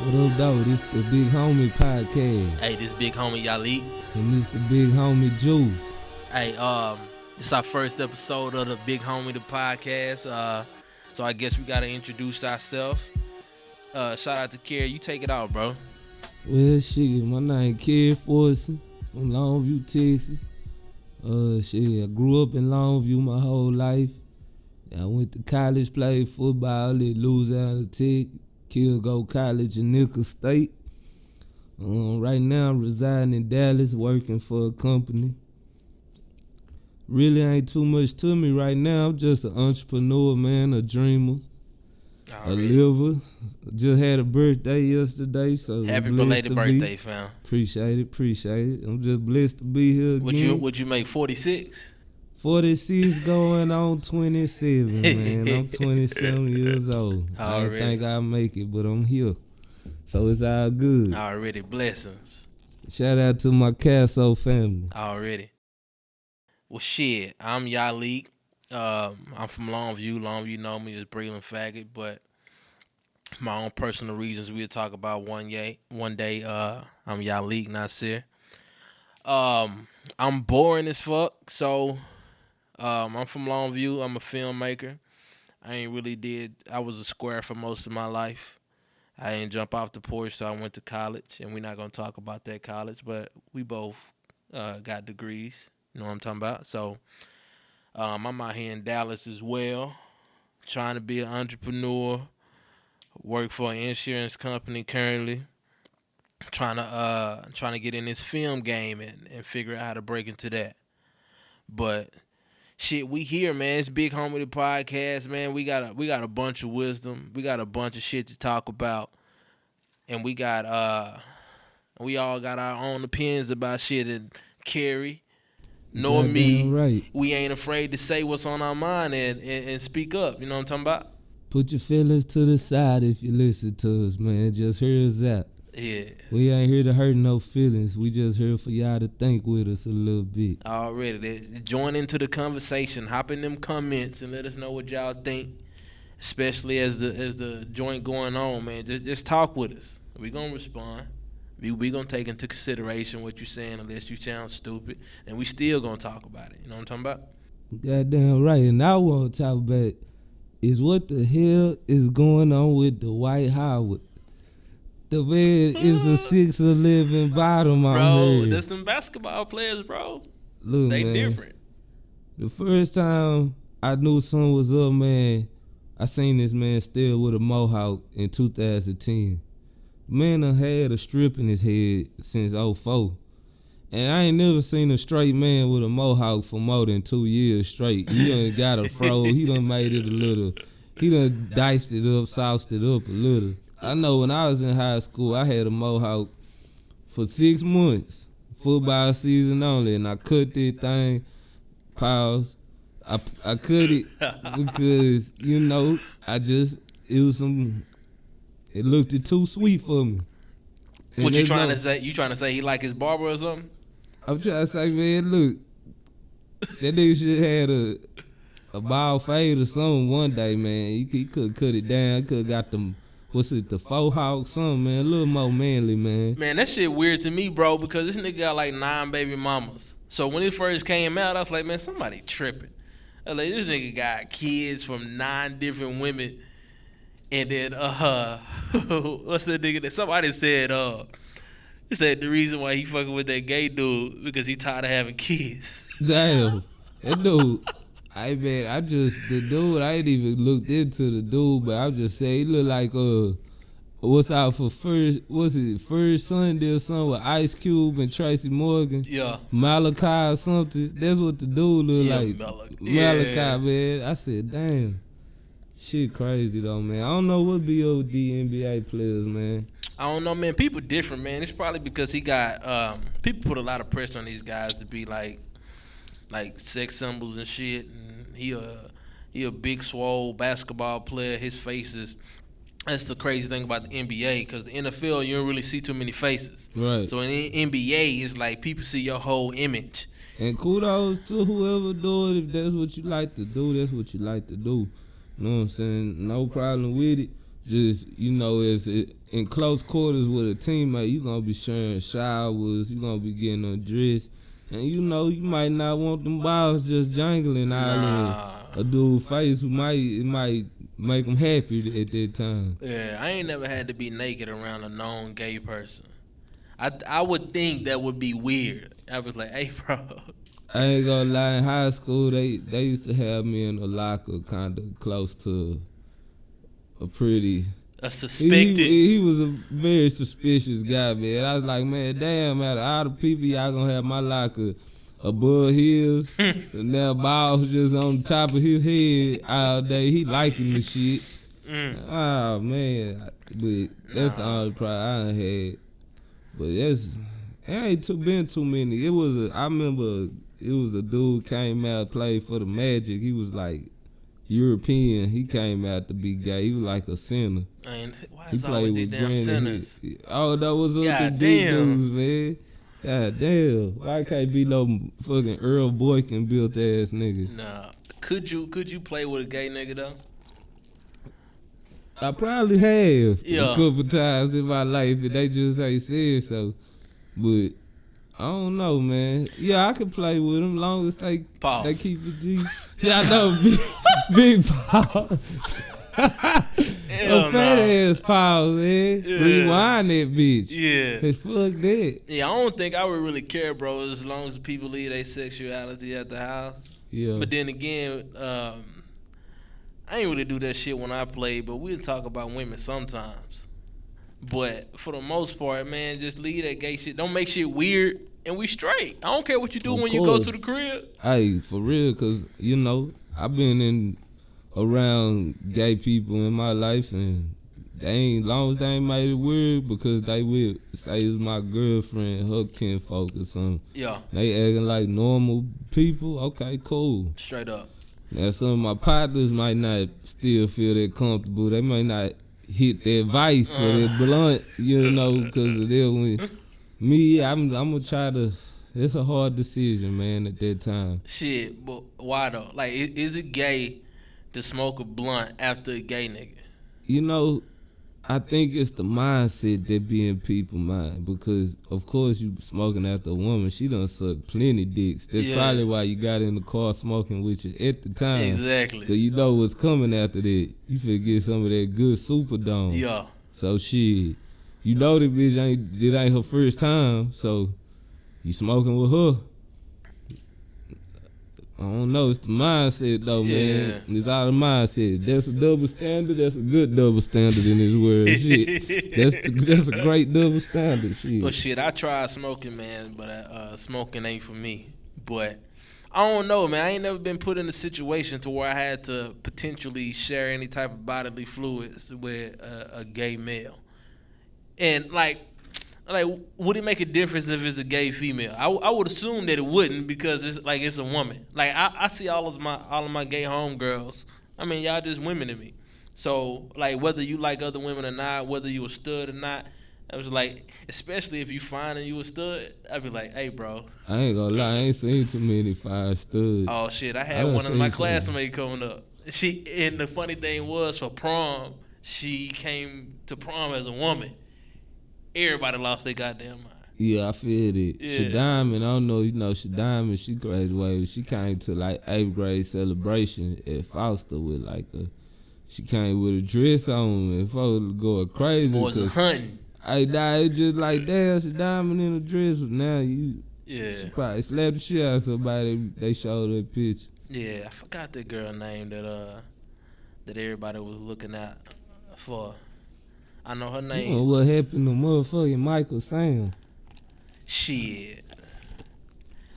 What up, though? This the Big Homie Podcast. Hey, this big homie Yalik. And this the Big Homie Juice. Hey, this is our first episode of the Big Homie the Podcast. So I guess we gotta introduce ourselves. Shout out to Kerry. You take it out, bro. Well, shit, my name Kerry Forson from Longview, Texas. I grew up in Longview my whole life. I went to college, played football at Louisiana Tech, Kilgore College in Nickel State. Right now I'm residing in Dallas, working for a company. Really ain't too much to me right now. I'm just an entrepreneur, man, a dreamer, a liver. Just had a birthday yesterday, so happy belated birthday, fam. Appreciate it. I'm just blessed to be here again. Would you make 46? 46 going on 27, man. I'm 27 years old. I didn't think I'd make it, but I'm here. So it's all good. Already, blessings. Shout out to my Casso family. Already. Well, shit, I'm Yalik. I'm from Longview. Longview know me as Breland Faggot, but my own personal reasons we'll talk about one day. I'm Yalik Nasir. I'm boring as fuck, so I'm from Longview. I'm a filmmaker. I was a square for most of my life. I didn't jump off the porch, so I went to college, and we're not going to talk about that college, but we both got degrees. You know what I'm talking about? So I'm out here in Dallas as well, trying to be an entrepreneur, work for an insurance company currently, trying to get in this film game and figure out how to break into that. But shit, we here, man. It's Big Homie the Podcast, man. We got a bunch of wisdom. We got a bunch of shit to talk about, and we all got our own opinions about shit. And Kerry, nor me, right. We ain't afraid to say what's on our mind and speak up. You know what I'm talking about? Put your feelings to the side if you listen to us, man. Just hear us out. Yeah. We ain't here to hurt no feelings. We just here for y'all to think with us a little bit. Already. Join into the conversation. Hop in them comments and let us know what y'all think. Especially as the joint going on, man. Just talk with us. We gonna respond. We gonna take into consideration what you saying unless you sound stupid. And we still gonna talk about it. You know what I'm talking about? Goddamn right. And I want to talk about is what the hell is going on with the Dwight Howard. The man is a 6'11" bottom, bro. That's them basketball players, bro. Look, they man, different. The first time I knew something was up, man, I seen this man still with a mohawk in 2010. Man done had a strip in his head since 2004. And I ain't never seen a straight man with a mohawk for more than 2 years straight. He done got a fro. He done made it a little. He done diced it up, sauced it up a little. I know when I was in high school, I had a mohawk for 6 months, football season only, and I cut that thing. Pause. I cut it because it looked too sweet for me. And what you trying to say? You trying to say he like his barber or something? I'm trying to say, man, look, that nigga should have had a bald fade or something one day, man. He could have cut it down. He could have got them. What's it, the faux hawk, something, man? A little more manly, man. Man, that shit weird to me, bro, because this nigga got like 9 baby mamas. So when it first came out, I was like, man, somebody tripping. I was like, this nigga got kids from 9 different women. And then, what's that nigga that somebody said, he said the reason why he fucking with that gay dude because he tired of having kids. Damn. That dude. I ain't even looked into the dude, but I just say he look like what's out for First Sunday or something with Ice Cube and Tracy Morgan? Yeah. Malachi or something. That's what the dude look like. Malachi, man. I said, damn. Shit crazy though, man. I don't know what BOD NBA players, man. I don't know, man. People different, man. It's probably because he got people put a lot of pressure on these guys to be like sex symbols and shit. And he a big swole basketball player. His face is. That's the crazy thing about the NBA, because the NFL you don't really see too many faces. Right. So in the NBA, it's like people see your whole image. And kudos to whoever do it. If that's what you like to do, that's what you like to do. You know what I'm saying? No problem with it. just as in close quarters with a teammate, you gonna be sharing showers, you gonna be getting undressed, and you might not want them balls just jangling out in a dude's face who might make them happy at that time. Yeah, I ain't never had to be naked around a known gay person. I would think that would be weird. I was like, hey, bro. I ain't gonna lie, in high school, they used to have me in a locker kind of close to a pretty... A suspected... He was a very suspicious guy, man. I was like, man, damn, out of all the people, y'all gonna have my locker above his, and now balls just on top of his head all day. He liking the shit. Oh, man. But that's the only problem I done had. But it ain't been too many. I remember it was a dude came out, played for the Magic. He was like European. He came out to be gay. He was like a center. Man, why He is played always these with damn Granny. sinners? That was the God big damn. dudes, man. God damn. Why can't be no fucking Earl Boykin built ass nigga? Nah. Could you play with a gay nigga though? I probably have Yeah. a couple times in my life, and they just ain't said so. But I don't know, man. Yeah, I could play with them long as they Pause. keep it G. Yeah, I know, big pause. A fat ass pause, man. Yeah. Rewind that bitch. Yeah. Hey, fuck that. Yeah, I don't think I would really care, bro, as long as people leave their sexuality at the house. Yeah. But then again, I ain't really do that shit when I played, but we'll talk about women sometimes. But for the most part, man, just leave that gay shit. Don't make shit weird, and we straight. I don't care what you do Of when you go course. to the crib. Hey, for real, because, I've been around gay people in my life, and they ain't, long as they ain't made it weird, because they will say it's my girlfriend, her kinfolk or something. Yeah, They acting like normal people. Okay, cool. straight up. Now, some of my partners might not still feel that comfortable. They might not hit that vice or that blunt, because of that. Me, I'm gonna try to. It's a hard decision, man, at that time. Shit, but why though? Like, is it gay to smoke a blunt after a gay nigga? I think it's the mindset that be in people's mind, because of course you smoking after a woman. She done sucked plenty dicks. That's Yeah. probably why you got in the car smoking with you at the time. Exactly. Cause you know what's coming after that. You finna get some of that good Superdome. Yeah. So shit, the bitch ain't her first time, so you smoking with her. I don't know. It's the mindset though, man. It's all the mindset. That's a double standard. That's a good double standard in this world. Shit, that's a great double standard. Shit. Well, shit, I tried smoking, man, but smoking ain't for me. But I don't know, man. I ain't never been put in a situation to where I had to potentially share any type of bodily fluids with a gay male. And like, would it make a difference if it's a gay female? I would assume that it wouldn't, because it's a woman. Like, I see all of my gay homegirls. I mean, y'all just women to me. So like, whether you like other women or not, whether you a stud or not, I was like, especially if you finding you a stud, I'd be like, hey, bro. I ain't gonna lie, I ain't seen too many fine studs. Oh shit, I had one of my classmates coming up. And the funny thing was, for prom, she came to prom as a woman. Everybody lost their goddamn mind. Yeah, I feel it. Yeah. Shadiamond, I don't know, Shadiamond, she graduated. She came to like 8th grade celebration at Foster with she came with a dress on and folks going crazy. Boys was hunting. It's just like, damn, Shadiamond in a dress. Now she probably slapped the shit out of somebody. They showed that picture. Yeah, I forgot the girl name that everybody was looking at for. I know her name. You know what happened to motherfucking Michael Sam? Shit.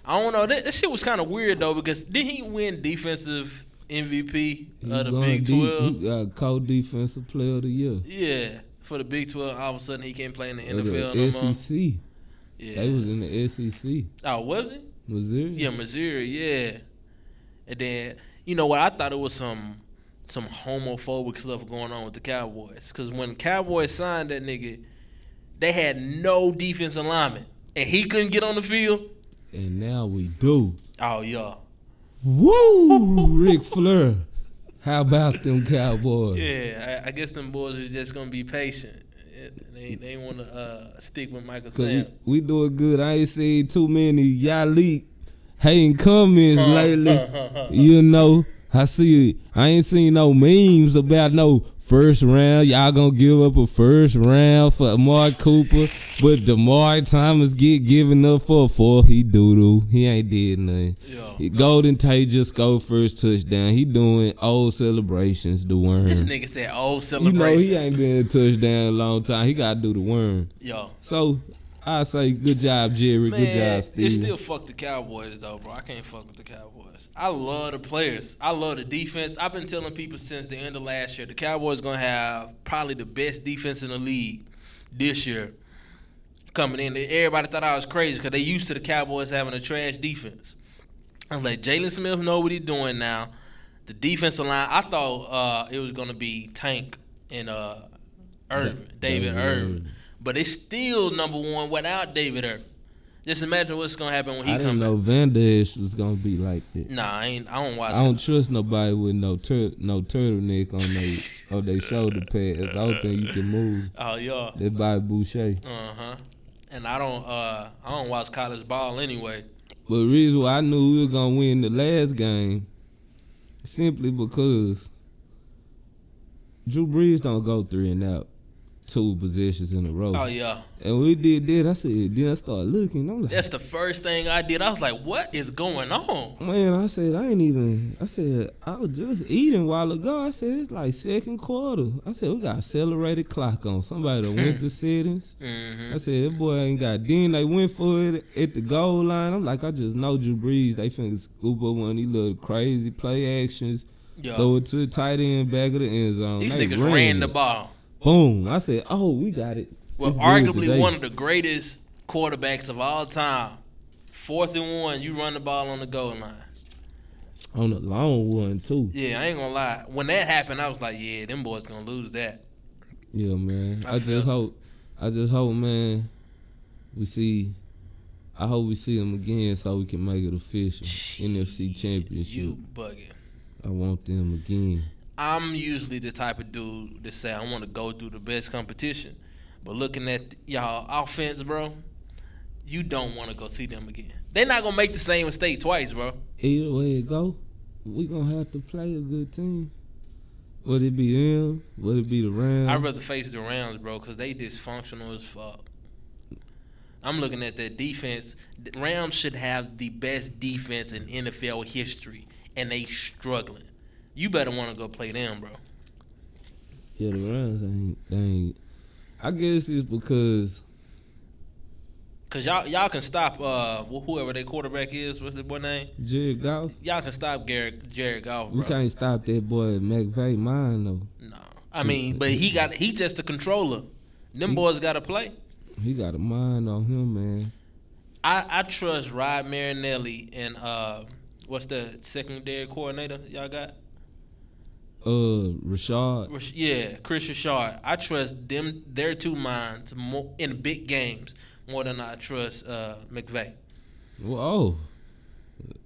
I don't know. That shit was kind of weird, though, because didn't he win defensive MVP of the Big 12? He got co-defensive player of the year. Yeah, for the Big 12. All of a sudden, he can't play in the NFL the no more. SEC. Yeah. They was in the SEC. Oh, was it? Missouri? Yeah, Missouri, yeah. And then, you know what? I thought it was some homophobic stuff going on with the Cowboys. Because when Cowboys signed that nigga, they had no defensive lineman. And he couldn't get on the field. And now we do. Oh, yeah. Woo! Ric Flair. How about them Cowboys? Yeah, I guess them boys is just gonna be patient. They want to stick with Michael Cause Sam. we doing good. I ain't seen too many Yalik hating comments lately. You know, I ain't seen no memes about no first round. Y'all gonna give up a first round for Amari Cooper, but DeMar Thomas get given up for a fourth. He doo-doo. He ain't did nothing. Golden Tate just scored first touchdown. He doing old celebrations, the worm. This nigga said old You celebration. know he ain't been a touchdown a long time. He gotta do the worm. Yo. So I say good job, Jerry. Man, good job, Steve. it still fuck the Cowboys though, bro. I can't fuck with the Cowboys. I love the players. I love the defense. I've been telling people since the end of last year, the Cowboys gonna have probably the best defense in the league this year. Coming in, everybody thought I was crazy because they used to the Cowboys having a trash defense. I was like, Jalen Smith know what he's doing now. The defensive line, I thought it was gonna be Tank and David Irvin. But it's still number one without David Irvin. Just imagine what's gonna happen when he I comes didn't know back. Van Der Esch was gonna be like that. Nah, I don't watch. I don't trust nobody with no turtleneck on their shoulder pads. I don't think you can move. Oh yeah. That Bobby Boucher. And I don't watch college ball anyway. But the reason why I knew we were gonna win the last game, simply because Drew Brees don't go 3 and out 2 possessions in a row. Oh yeah. And we did that. I said, then I started looking. I'm like, That's the first thing I did. I was like, what is going on? man, I said, I was just eating a while ago. I said, it's like second quarter. I said, we got accelerated clock on. Somebody that went to settings. I said, that boy ain't got. Then they went for it at the goal line. I'm like, I just know Drew Brees. They finna scoop up one of these little crazy play actions. Yeah. Throw it to the tight end, back of the end zone. These They niggas ran the it. ball. Boom. I said, oh, we got it. Well, It's good arguably today. one of the greatest quarterbacks of all time. 4th and 1, you run the ball on the goal line. On the long one, too. Yeah, I ain't gonna lie. When that happened, I was like, yeah, them boys gonna lose that. Yeah, man. I I just hope, man, I hope we see them again so we can make it official. NFC Championship. You bugging. I want them again. I'm usually the type of dude that say I want to go through the best competition. But looking at y'all offense, bro, you don't want to go see them again. They're not going to make the same mistake twice, bro. Either way it go, we going to have to play a good team. Would it be them? Would it be the Rams? I'd rather face the Rams, bro, because they dysfunctional as fuck. I'm looking at that defense. The Rams should have the best defense in NFL history, and they struggling. You better want to go play them, bro. Yeah, the Rams ain't. I guess it's because y'all can stop whoever their quarterback is. What's that boy name? Jared Goff. Y'all can stop Jared Goff, bro. We can't stop that boy McVay mine though. No, I mean, but he just the controller. Them boys got to play. He got a mind on him, man. I trust Rod Marinelli and what's the secondary coordinator y'all got? Rashad. Yeah, Chris Rashad. I trust them, their 2 minds more in big games more than I trust McVay. Whoa,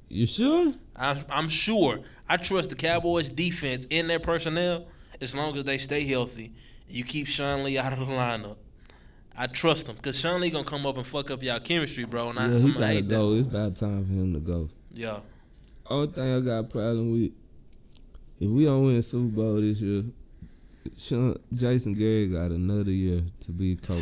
you sure? I'm sure. I trust the Cowboys defense and their personnel as long as they stay healthy. You keep Sean Lee out of the lineup. I trust him because Sean Lee gonna come up and fuck up y'all chemistry, bro. And Yeah, he gotta go. that. It's about time for him to go. Yeah. Only thing I got a problem with, if we don't win Super Bowl this year, Jason Garrett got another year to be coach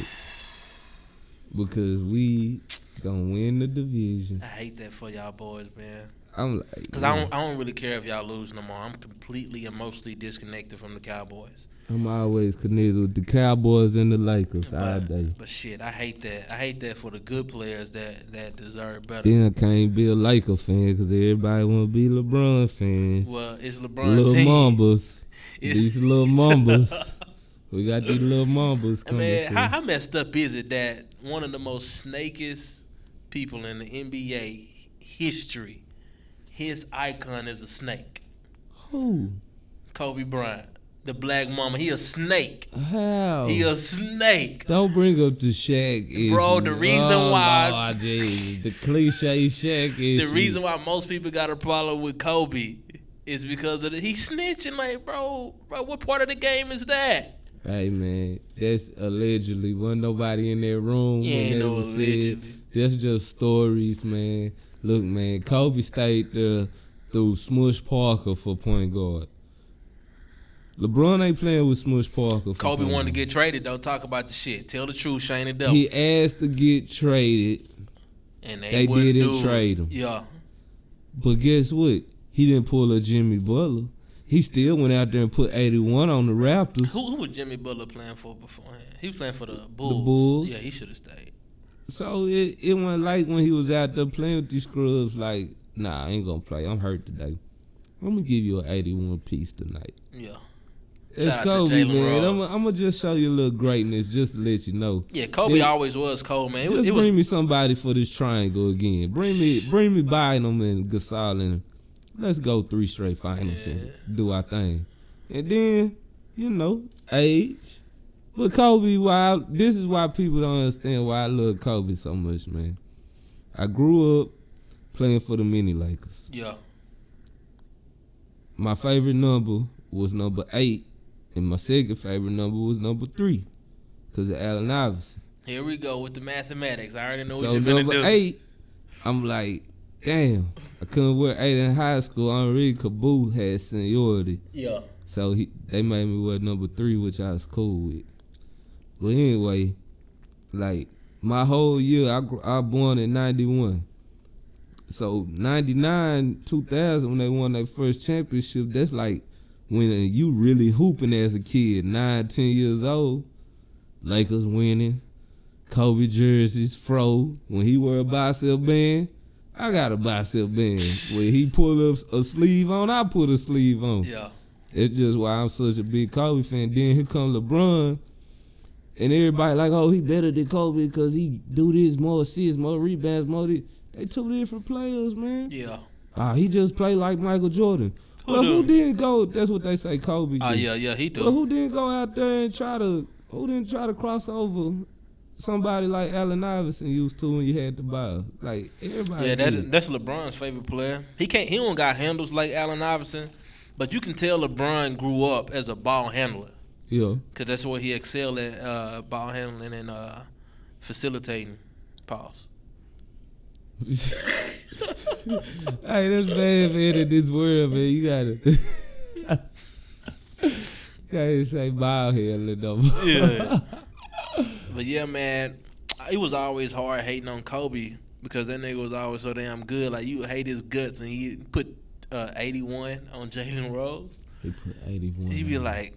because we gonna win the division. I hate that for y'all boys, man. I'm like, Because I don't really care if y'all lose no more. I'm completely emotionally disconnected from the Cowboys. I'm always connected with the Cowboys and the Lakers all day. But shit, I hate that. I hate that for the good players that deserve better. Then I can't be a Laker fan because everybody want to be LeBron fans. Well, it's LeBron Little team. Mambas. These little Mambas. We got these little Mambas coming Man, through. how messed up is it that one of the most snakiest people in the NBA history, his icon is a snake? Who? Kobe Bryant. The black mama. He a snake. How? He a snake. Don't bring up the Shaq issue. Bro, the reason why- Lord, Jesus. The cliche Shaq issue. The reason why most people got a problem with Kobe is because of he snitching. Like, bro, what part of the game is that? Hey man, that's allegedly. Wasn't nobody in that room when Ain't that no was allegedly. said. That's just stories, man. Look, man, Kobe stayed there through Smush Parker for point guard. LeBron ain't playing with Smush Parker. For Kobe point wanted to guard. get traded. Don't talk about the shit. Tell the truth, Shane and Devil. He asked to get traded, And they wouldn't didn't do it. trade him. Yeah. but guess what? He didn't pull a Jimmy Butler. He still went out there and put 81 on the Raptors. Who was Jimmy Butler playing for beforehand? He was playing for the Bulls. Bulls. Yeah, he should have stayed. So it wasn't like when he was out there playing with these scrubs, like, nah, I ain't gonna play. I'm hurt today. I'm gonna give you an 81 piece tonight. Yeah. It's Shout out to Kobe, Jalen man. Rose. I'm gonna just show you a little greatness just to let you know. Yeah, Kobe It- always was cold, man. Just It was bring me somebody for this triangle again. Bring me Bynum and Gasol and let's go 3 straight finals and do our thing. And then, age. But Kobe, this is why people don't understand why I love Kobe so much, man. I grew up playing for the mini Lakers. yeah. My favorite number was number 8, and my second favorite number was number 3, because of Allen Iverson. Here we go with the mathematics. I already know what So you're finna number do. 8, I'm like, damn, I couldn't wear 8 in high school. Henri Caboot had seniority. Yeah. So they made me wear number 3, which I was cool with. But anyway, like, my whole year, I born in 91. So 99, 2000, when they won their first championship, that's like when you really hooping as a kid, 9, 10 years old. Lakers winning, Kobe jerseys, Fro. When he wear a bicep band, I got a bicep band. When he pull up a sleeve on, I put a sleeve on. Yeah. It's just why I'm such a big Kobe fan. Then here come LeBron, and everybody like, oh, he better than Kobe because he do this, more assists, more rebounds, more this. They 2 different players, man. Yeah. He just played like Michael Jordan. Who didn't go? That's what they say Kobe did. Yeah, he do. Well, who didn't go out there and who didn't try to cross over somebody like Allen Iverson used to when you had the ball? Like, everybody Yeah, did. that's LeBron's favorite player. He don't got handles like Allen Iverson, but you can tell LeBron grew up as a ball handler. Yeah. Cause that's what he excelled at, ball handling and facilitating. Pause. Hey, that's bad, man, in this world, man. You gotta can't say ball handling no more. Yeah. But yeah, man, it was always hard hating on Kobe because that nigga was always so damn good. Like, you hate his guts, and he put 81 on Jalen Rose. He put 81. He be on. like,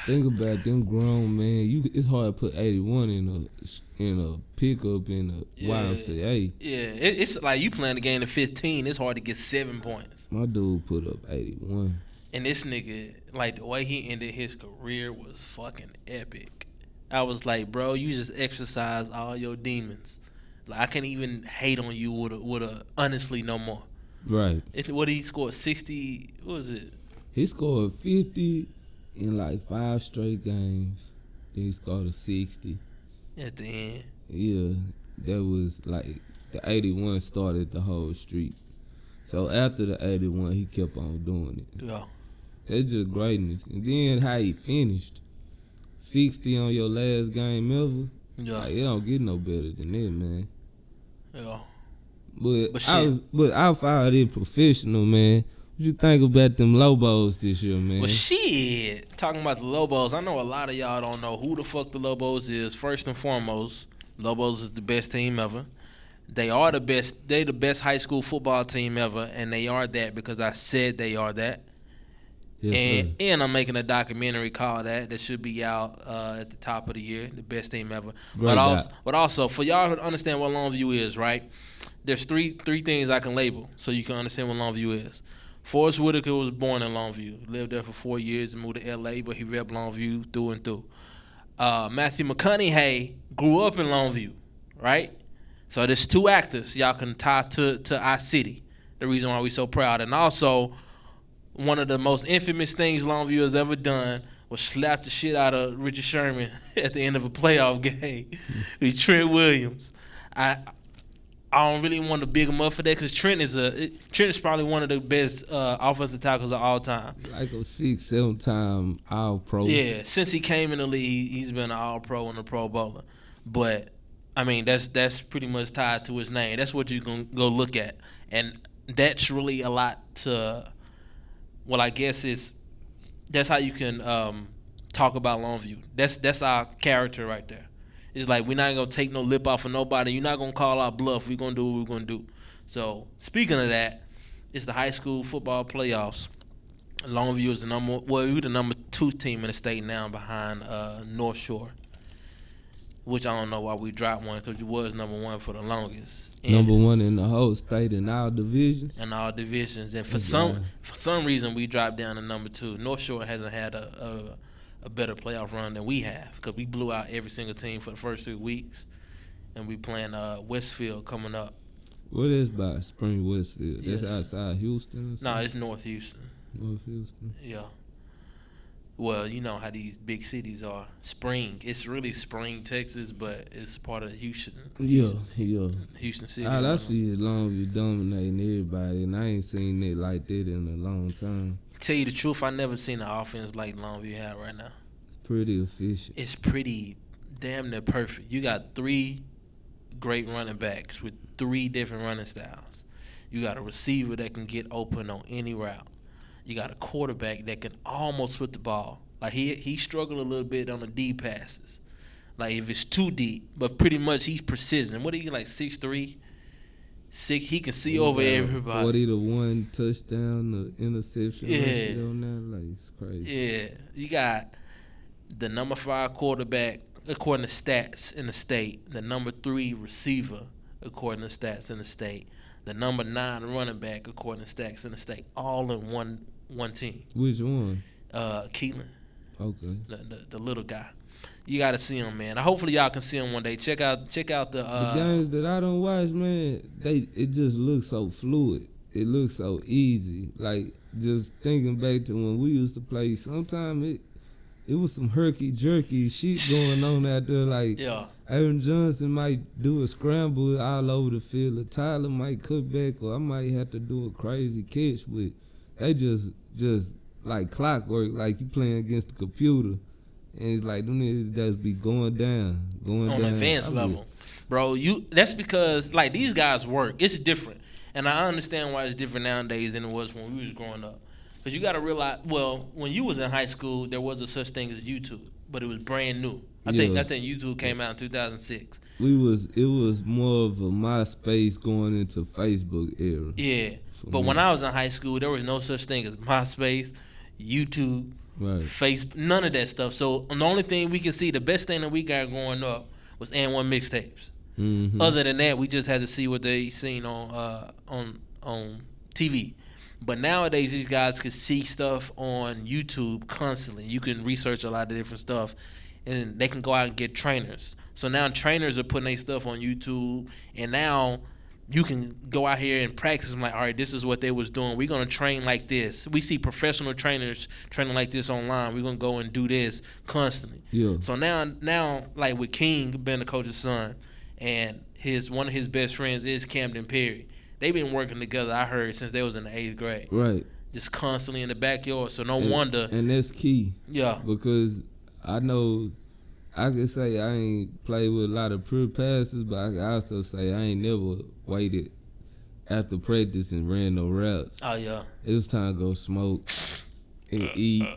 Think about them grown man. It's hard to put 81 in a pickup in a YMCA. yeah, it's like you playing the game to 15. It's hard to get 7 points. My dude put up 81. And this nigga, like, the way he ended his career was fucking epic. I was like, bro, you just exercised all your demons. Like, I can't even hate on you with a honestly no more. Right. What he scored 60? What was it? He scored 50 in like 5 straight games. Then he scored a 60. At the end. Yeah, that was like the 81 started the whole streak. So after the 81, he kept on doing it. Yeah. That's just greatness. And then how he finished. 60 on your last game ever. Yeah. Like, it don't get no better than that, man. Yeah. But shit. I found it professional, man. What you think about them Lobos this year, man? Well, shit. Talking about the Lobos, I know a lot of y'all don't know who the fuck the Lobos is. First and foremost, Lobos is the best team ever. They are the best. They the best high school football team ever, and they are that because I said they are that. Yes, sir. And I'm making a documentary called that should be out at the top of the year. The best team ever. Great But also for y'all to understand what Longview is, right? There's three things I can label so you can understand what Longview is. Forrest Whitaker was born in Longview. Lived there for 4 years and moved to L.A., but he repped Longview through and through. Matthew McConaughey grew up in Longview, right? So there's 2 actors y'all can tie to our city. The reason why we so proud. And also, one of the most infamous things Longview has ever done was slap the shit out of Richard Sherman at the end of a playoff game with Trent Williams. I don't really want to big him up for that because Trent is probably one of the best offensive tackles of all time. Like a 6-7 time All Pro. Yeah, since he came in the league, he's been an All Pro and a Pro Bowler. But I mean, that's pretty much tied to his name. That's what you're gonna go look at, and that's really a lot to. Well, I guess that's how you can talk about Longview. That's our character right there. It's like we're not gonna take no lip off of nobody. You're not gonna call our bluff. We're gonna do what we're gonna do. So speaking of that, it's the high school football playoffs. Longview is we're the number 2 team in the state now behind North Shore, which I don't know why we dropped one because we was number 1 for the longest. And Number 1 in the whole state in all divisions. in all divisions, and for some reason we dropped down to number 2. North Shore hasn't had a better playoff run than we have because we blew out every single team for the first 3 weeks, and we playing Westfield coming up. What is by Spring Westfield? Yes. That's outside Houston or something? No, it's North Houston. North Houston. Yeah. Well, you know how these big cities are. Spring. It's really Spring, Texas, but it's part of Houston. Yeah. Houston City. All I see is Longview dominating everybody, and I ain't seen it like that in a long time. Tell you the truth, I never seen an offense like Longview have right now. It's pretty efficient. It's pretty damn near perfect. You got 3 great running backs with 3 different running styles. You got a receiver that can get open on any route. You got a quarterback that can almost put the ball. Like he struggled a little bit on the deep passes. Like if it's too deep, but pretty much he's precision. What are you like 6'3"? He can see over everybody. 40-1 touchdown, the interception ratio on that, like it's crazy. Yeah, you got the number 5 quarterback according to stats in the state, the number 3 receiver according to stats in the state, the number 9 running back according to stats in the state, all in one team. Which one? Keelan. Okay. The little guy. You got to see him, man. Hopefully y'all can see him one day. Check out the games that I don't watch, man. It just looks so fluid. It looks so easy. Like just thinking back to when we used to play. Sometimes it was some herky jerky shit going on out there. Like Aaron Johnson might do a scramble all over the field. Or Tyler might cut back, or I might have to do a crazy catch. But they just like clockwork. Like you playing against the computer. And it's like them niggas just be going down on an advanced level, bro. That's because like these guys work. It's different, and I understand why it's different nowadays than it was when we was growing up. Because you got to realize, well, when you was in high school, there was a such thing as YouTube, but it was brand new. I think YouTube came out in 2006. It was more of a MySpace going into Facebook era. Yeah, but when I was in high school, there was no such thing as MySpace, YouTube. Right. Facebook, none of that stuff. So the only thing we can see, the best thing that we got growing up was And1 mixtapes. Mm-hmm. Other than that, we just had to see what they seen on TV. But nowadays, these guys can see stuff on YouTube constantly. You can research a lot of different stuff, and they can go out and get trainers. So now trainers are putting their stuff on YouTube, and now you can go out here and practice. I'm like, all right, this is what they was doing. We're going to train like this. We see professional trainers training like this online. We're going to go and do this constantly. Yeah. So now, like with King being the coach's son, and one of his best friends is Camden Perry. They've been working together, I heard, since they was in the 8th grade. Right. Just constantly in the backyard. So no wonder. And that's key. Yeah. Because I know I can say I ain't played with a lot of pure passes, but I can also say I ain't never waited after practice and ran no routes. Oh, yeah. It was time to go smoke and eat.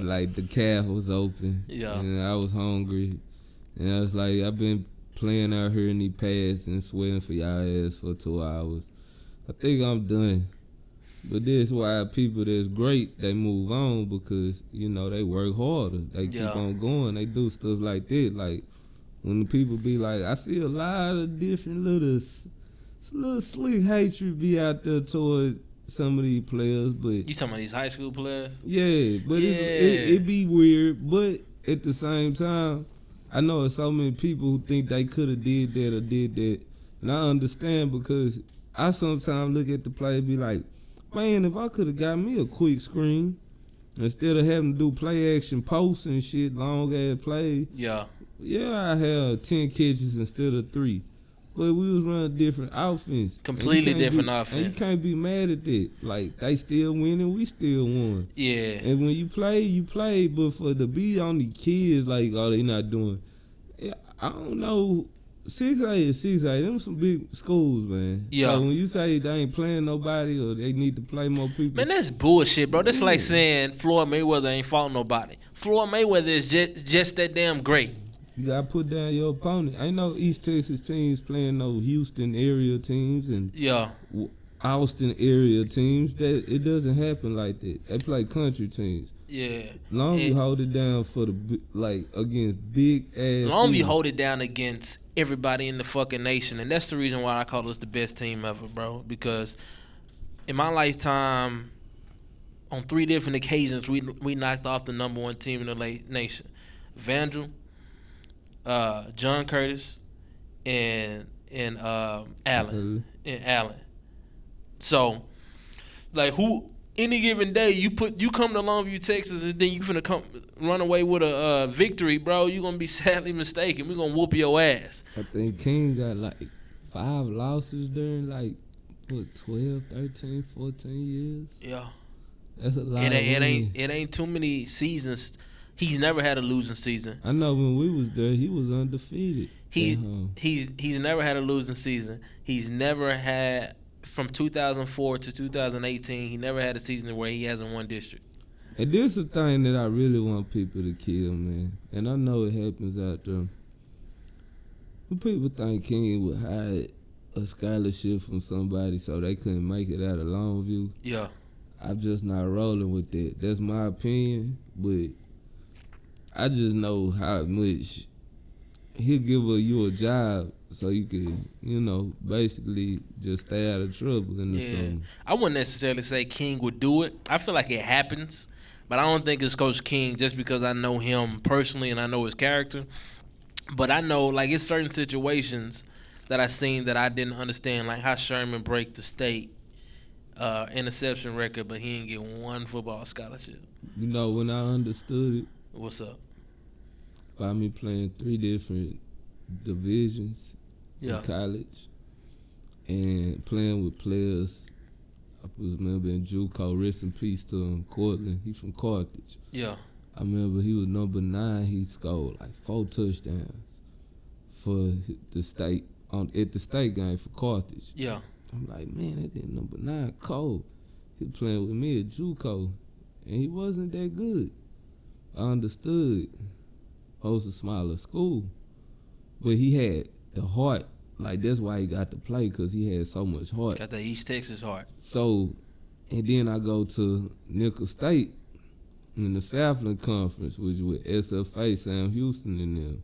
Like the calf was open. Yeah. And I was hungry. And I was like, I've been playing out here in these pads and sweating for y'all ass for 2 hours. I think I'm done. But this why people that's great, they move on because, you know, they work harder. They keep on going. They do stuff like that. Like, when the people be like, I see a lot of different little slick hatred be out there toward some of these players. But You talking about these high school players? Yeah, but it be weird. But at the same time, I know there's so many people who think they could have did that or did that. And I understand because I sometimes look at the play and be like, man, if I could have got me a quick screen instead of having to do play action posts and shit, long ass play, Yeah. I have 10 catches instead of 3. but we was running different offense. Completely different offense. And you offense. can't be mad at that. Like, they still winning, we still won. Yeah. And when you play, but for the be on the kids, like, oh, they not doing. Yeah, I don't know. 6A is 6A. Them some big schools, man. Yeah. So when you say they ain't playing nobody or they need to play more people. Man, that's bullshit, bro. That's like saying Floyd Mayweather ain't fought nobody. Floyd Mayweather is just that damn great. You gotta put down your opponent. Ain't no East Texas teams playing no Houston area teams and Yeah. Austin area teams. That it doesn't happen like that. They play country teams. Yeah. Longview hold it down for against big ass. Longview teams. hold it down against everybody in the fucking nation, and that's the reason why I call us the best team ever, bro. Because in my lifetime, on 3 different occasions, we knocked off the number 1 team in the nation: Vandal, John Curtis, and Allen. And Allen. So, like, any given day you come to Longview, Texas, and then you finna come run away with a victory, bro, you gonna be sadly mistaken. We gonna whoop your ass. I think King got like 5 losses during 12, 13, 14 years. Yeah. That's a lot. It ain't too many seasons. He's never had a losing season. I know when we was there, he was undefeated. He's never had a losing season. He's never had, from 2004 to 2018, he never had a season where he hasn't won district. And this is the thing that I really want people to kill, man. And I know it happens out there. When people think King would hide a scholarship from somebody so they couldn't make it out of Longview. Yeah. I'm just not rolling with that. That's my opinion, but I just know how much he'll give you a job so you can, basically just stay out of trouble in the summer. I wouldn't necessarily say King would do it. I feel like it happens, but I don't think it's Coach King just because I know him personally and I know his character. But I know, like, it's certain situations that I seen that I didn't understand, like how Sherman break the state interception record, but he didn't get 1 football scholarship. When I understood it. What's up? By me playing 3 different divisions in college and playing with players. I was remember in JUCO, rest in peace to him, Cortland. He from Carthage. Yeah. I remember he was number 9. He scored like 4 touchdowns for the state at the state game for Carthage. Yeah. I'm like, man, that did number 9 cold. He playing with me at JUCO, and he wasn't that good. I understood. I was a smaller school, but he had the heart. Like, that's why he got to play, because he had so much heart. Got the East Texas heart. So, and then I go to Nicholls State in the Southland Conference, which is with SFA, Sam Houston and them.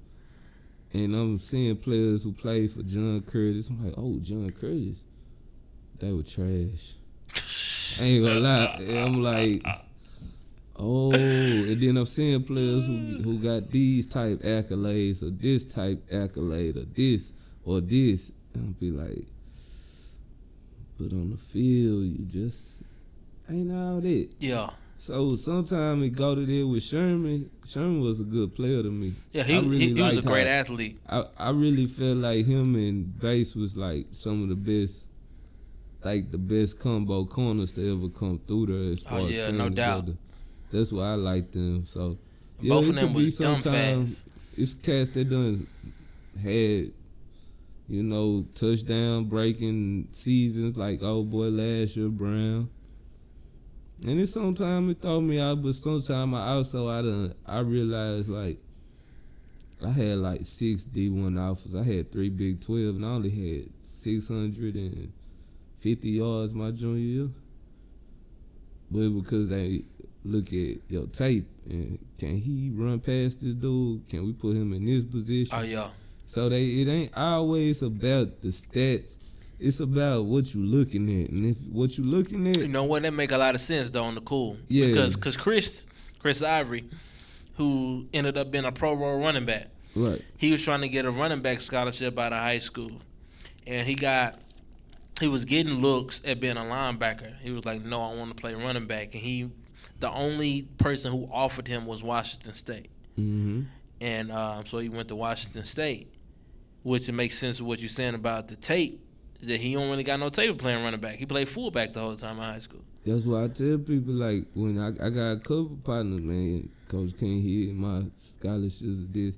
And I'm seeing players who played for John Curtis. I'm like, oh, John Curtis. They were trash. I ain't gonna lie. And I'm like, oh, and then I'm seeing players who got these type accolades or this type accolade or this. And I'll be like, but on the field, you just ain't all that. Yeah. So sometimes it go to there with Sherman. Sherman was a good player to me. Yeah, he was a great athlete. I really felt like him and Bass was like some of the best, like the best combo corners to ever come through there. As far as no doubt. Together. That's why I liked them. So yeah, both of them was dumb fast. It's cats that done had, touchdown breaking seasons like old boy last year, Brown. And it's sometimes it throw me out, but sometimes I realized like I had like 6 D1 offers. I had 3 Big 12 and I only had 650 yards my junior year. But because they look at your tape and can he run past this dude? Can we put him in this position? Oh yeah. So it ain't always about the stats. It's about what you looking at, and if what you looking at, you know what, that make a lot of sense though on the cool. Yeah. Because Chris Ivory, who ended up being a Pro Bowl running back, right? He was trying to get a running back scholarship out of high school, and he was getting looks at being a linebacker. He was like, no, I want to play running back, and the only person who offered him was Washington State, mm-hmm. and so he went to Washington State, which it makes sense with what you're saying about the tape. Is that he don't really got no tape of playing running back. He played fullback the whole time in high school. That's why I tell people, like, when I got a couple partners, man, Coach King here, my scholarships of this.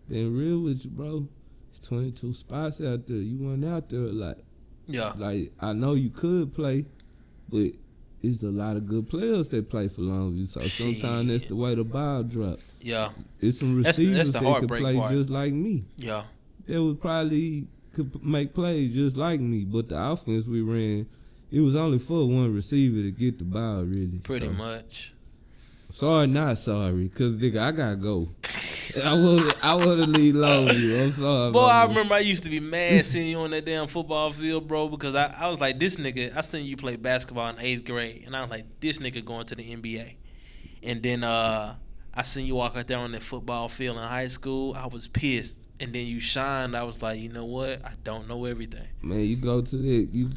Being real with you, bro, it's 22 spots out there. You went out there a lot. Yeah. Like, I know you could play, but it's a lot of good players that play for Longview. So sometimes that's the way the ball drop. Yeah. It's some receivers that's the that could heartbreak play part. just like me. Yeah. They would probably could make plays just like me. But the offense we ran, it was only for one receiver to get the ball, really. Pretty much. Sorry, not sorry, because, nigga, I got to go. I would have leave Longview. I'm sorry. Boy, I remember I used to be mad seeing you on that damn football field, bro, because I was like, this nigga, I seen you play basketball in 8th grade, and I was like, this nigga going to the NBA. And then I seen you walk out there on that football field in high school. I was pissed. And then you shined. I was like, you know what? I don't know everything. Man, you go to that, you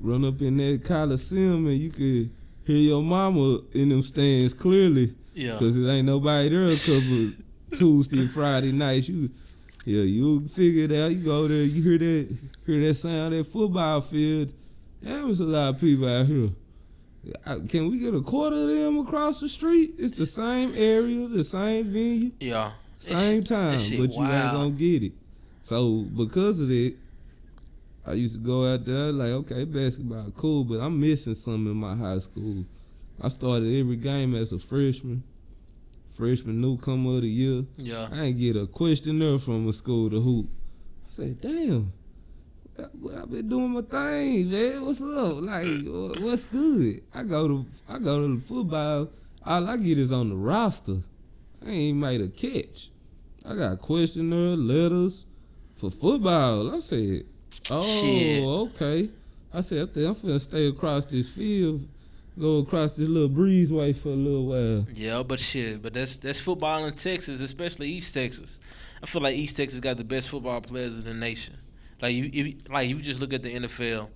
run up in that Coliseum and you could hear your mama in them stands clearly. Yeah. Because it ain't nobody there a couple Tuesday and Friday nights. You figure it out. You go there, you hear that sound at football field. Damn, there's a lot of people out here. Can we get a quarter of them across the street? It's the same area, the same venue. Yeah. Same time, but you ain't gonna get it. So because of that, I used to go out there like, okay, basketball cool, but I'm missing something in my high school. I started every game as a freshman newcomer of the year. Yeah. I ain't get a questionnaire from a school to hoop. I said, damn, I've been doing my thing, man. What's up? Like, what's good? I go to the football. All I get is on the roster. I ain't made a catch. I got questionnaire, letters for football. I said, oh, shit. Okay. I said, I'm finna stay across this field, go across this little breezeway for a little while. Yeah, but that's football in Texas, especially East Texas. I feel like East Texas got the best football players in the nation. Like you just look at the NFL.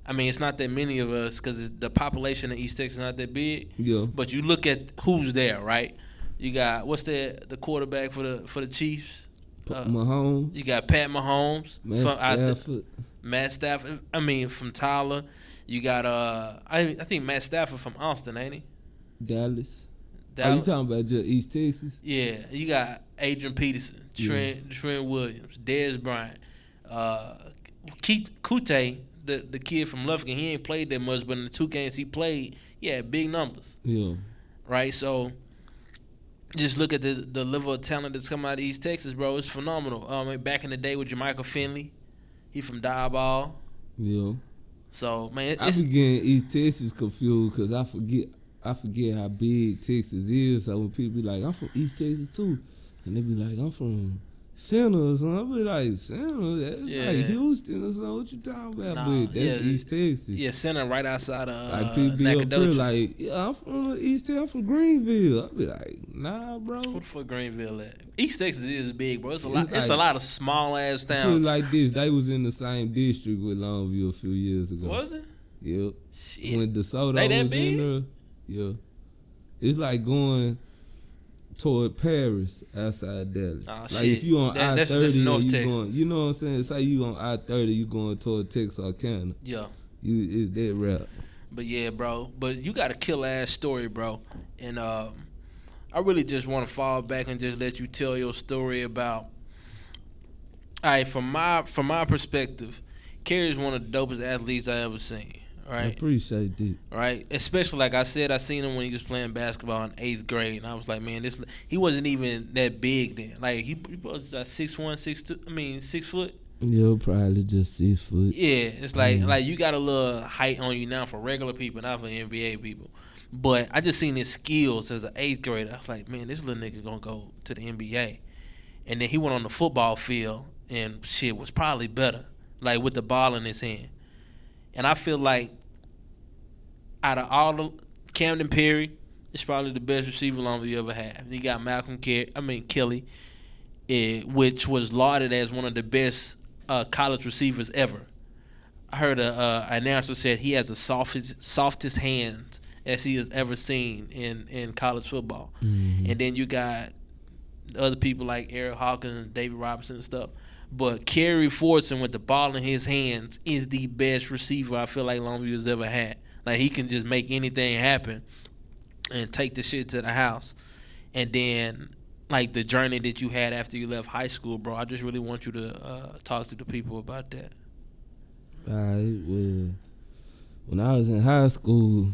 I mean, it's not that many of us because the population in East Texas is not that big. Yeah. But you look at who's there, right? You got what's the quarterback for the Chiefs? Mahomes. You got Pat Mahomes. Matt Stafford. I mean, from Tyler. You got I think Matt Stafford from Austin, ain't he? Dallas. Are you talking about just East Texas? Yeah. You got Adrian Peterson, Trent Williams, Dez Bryant, Keith Kute, the kid from Lufkin. He ain't played that much, but in the 2 games he played, he had big numbers. Yeah. Right. So. Just look at the level of talent that's coming out of East Texas, bro. It's phenomenal. Back in the day with Jermichael Finley, he from Diaball. Yeah. So man, I be getting East Texas confused because I forget how big Texas is. So when people be like, I'm from East Texas too, and they be like, I'm from Center or something. I be like, Center? That's like Houston or something. What you talking about? But that's East Texas. Yeah, Center right outside of like people be up here Nacogdoches. like, I'm from East Texas. I'm from Greenville. I be like, nah, bro. What the fuck Greenville at? East Texas is big, bro. It's a lot. It's a lot of small ass Put it towns. like this, they was in the same district with Longview a few years ago. Was it? Yep. Shit. When DeSoto They that was big? in there, yeah. It's like going toward Paris outside Dallas. Oh, like shit. if you on That's I-30, North you Texas. going, you know what I'm saying? Say you on I-30, you going toward Texarkana. Yeah. It's that route. But yeah, bro. But you got a killer ass story, bro. And I really just want to fall back and just let you tell your story about. All right, from my perspective, Kerry is one of the dopest athletes I ever seen. Right. I appreciate that. Right, especially like I said, I seen him when he was playing basketball in 8th grade, and I was like, man, he wasn't even that big then. Like he was 6'1", 6'2", I mean 6 foot. Yeah, probably just 6 foot. Yeah, it's like you got a little height on you now for regular people, not for NBA people. But I just seen his skills as an 8th grader. I was like, man, this little nigga gonna go to the NBA. And then he went on the football field and shit was probably better, like with the ball in his hand. And I feel like out of all the Camden Perry is probably the best receiver Longview ever had. He got Kelly, which was lauded as one of the best college receivers ever. I heard an announcer said he has the softest hands as he has ever seen in college football. Mm-hmm. And then you got other people like Eric Hawkins and David Robinson and stuff. But Kerry Fortson with the ball in his hands is the best receiver I feel like Longview has ever had. Like he can just make anything happen and take the shit to the house. And then like the journey that you had after you left high school, bro. I just really want you to talk to the people about that. Well, when I was in high school,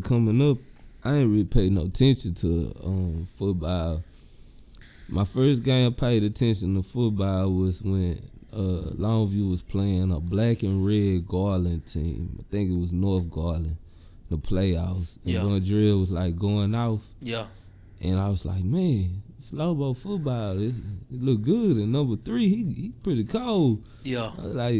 coming up, I ain't really paid no attention to football. My first game I paid attention to football was when Longview was playing a black and red Garland team. I think it was North Garland, the playoffs. And Von Drill was like going off. Yeah. And I was like, man, Slobo football, it look good. And number 3, he pretty cold. Yeah. But I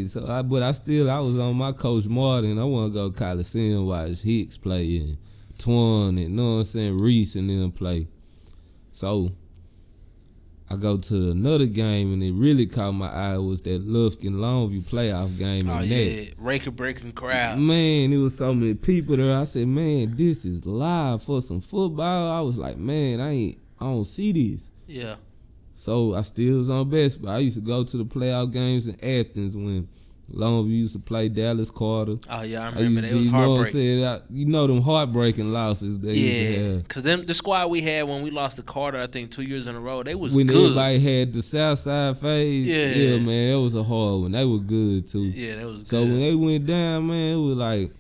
was on my Coach Martin. I want to go Coliseum, watch Hicks play and Twan and, you know what I'm saying, Reese and them play. So I go to another game, and it really caught my eye was that Lufkin Longview playoff game. Oh, yeah, record-breaking crowd. Man, it was so many people there. I said, man, this is live for some football. I was like, man, I don't see this. Yeah. So I still was on basketball. I used to go to the playoff games in Athens when Longview used to play Dallas Carter. Oh, yeah, I remember that. It was heartbreaking. You know them heartbreaking losses they used to have. Because the squad we had when we lost to Carter, I think 2 years in a row, they was when good. When everybody had the Southside phase, yeah, man, it was a hard one. They were good, too. Yeah, that was good. So when they went down, man, it was like,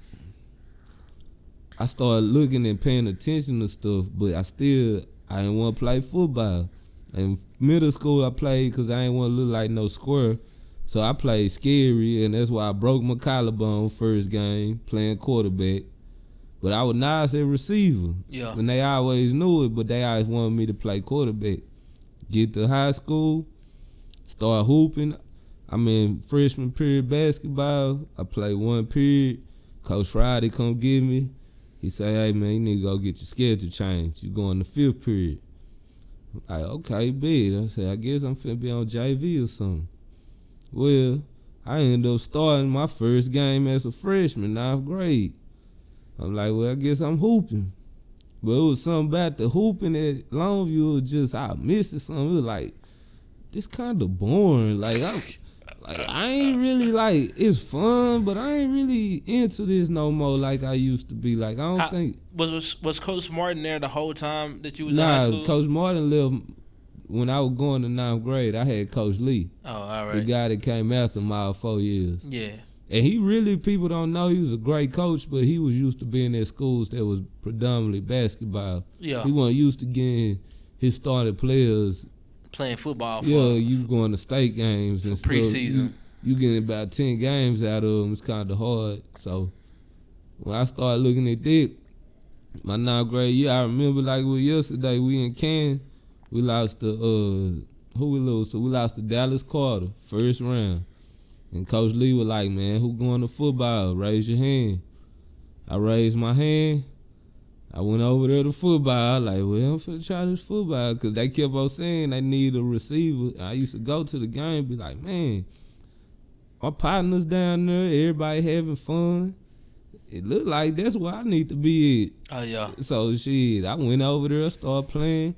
I started looking and paying attention to stuff, but I didn't want to play football. In middle school, I played because I didn't want to look like no square. So I played scary, and that's why I broke my collarbone first game playing quarterback. But I was nice at receiver. Yeah. And they always knew it, but they always wanted me to play quarterback. Get to high school, start hooping. I'm in freshman period basketball. I play one period. Coach Friday come get me. He say, hey, man, you need to go get your schedule changed. You go in the 5th period. I'm like, okay, big. I said, I guess I'm finna be on JV or something. Well, I ended up starting my first game as a freshman, 9th grade. I'm like, well, I guess I'm hooping. But it was something about the hooping at Longview. It was just, I missed it something. It was like, this kind of boring. I ain't really it's fun, but I ain't really into this no more like I used to be. Like, I don't think. Was Coach Martin there the whole time that you was in high school? Nah, Coach Martin left when I was going to 9th grade. I had Coach Lee. Oh, all right. The guy that came after my 4 years. Yeah. And he really, people don't know, he was a great coach, but he was used to being at schools that was predominantly basketball. Yeah. He wasn't used to getting his started players playing football. You going to state games and stuff. Preseason. You getting about 10 games out of them. It's kind of hard. So when I started looking at that, my 9th grade year, I remember yesterday, we in Canton, we lost to, who we lose to? We lost to Dallas Carter, first round. And Coach Lee was like, man, who going to football? Raise your hand. I raised my hand. I went over there to football. Like, well, I'm finna try this football because they kept on saying they need a receiver. I used to go to the game and be like, man, my partners down there, everybody having fun. It looked like that's where I need to be at. Oh, yeah. So, I went over there, started playing.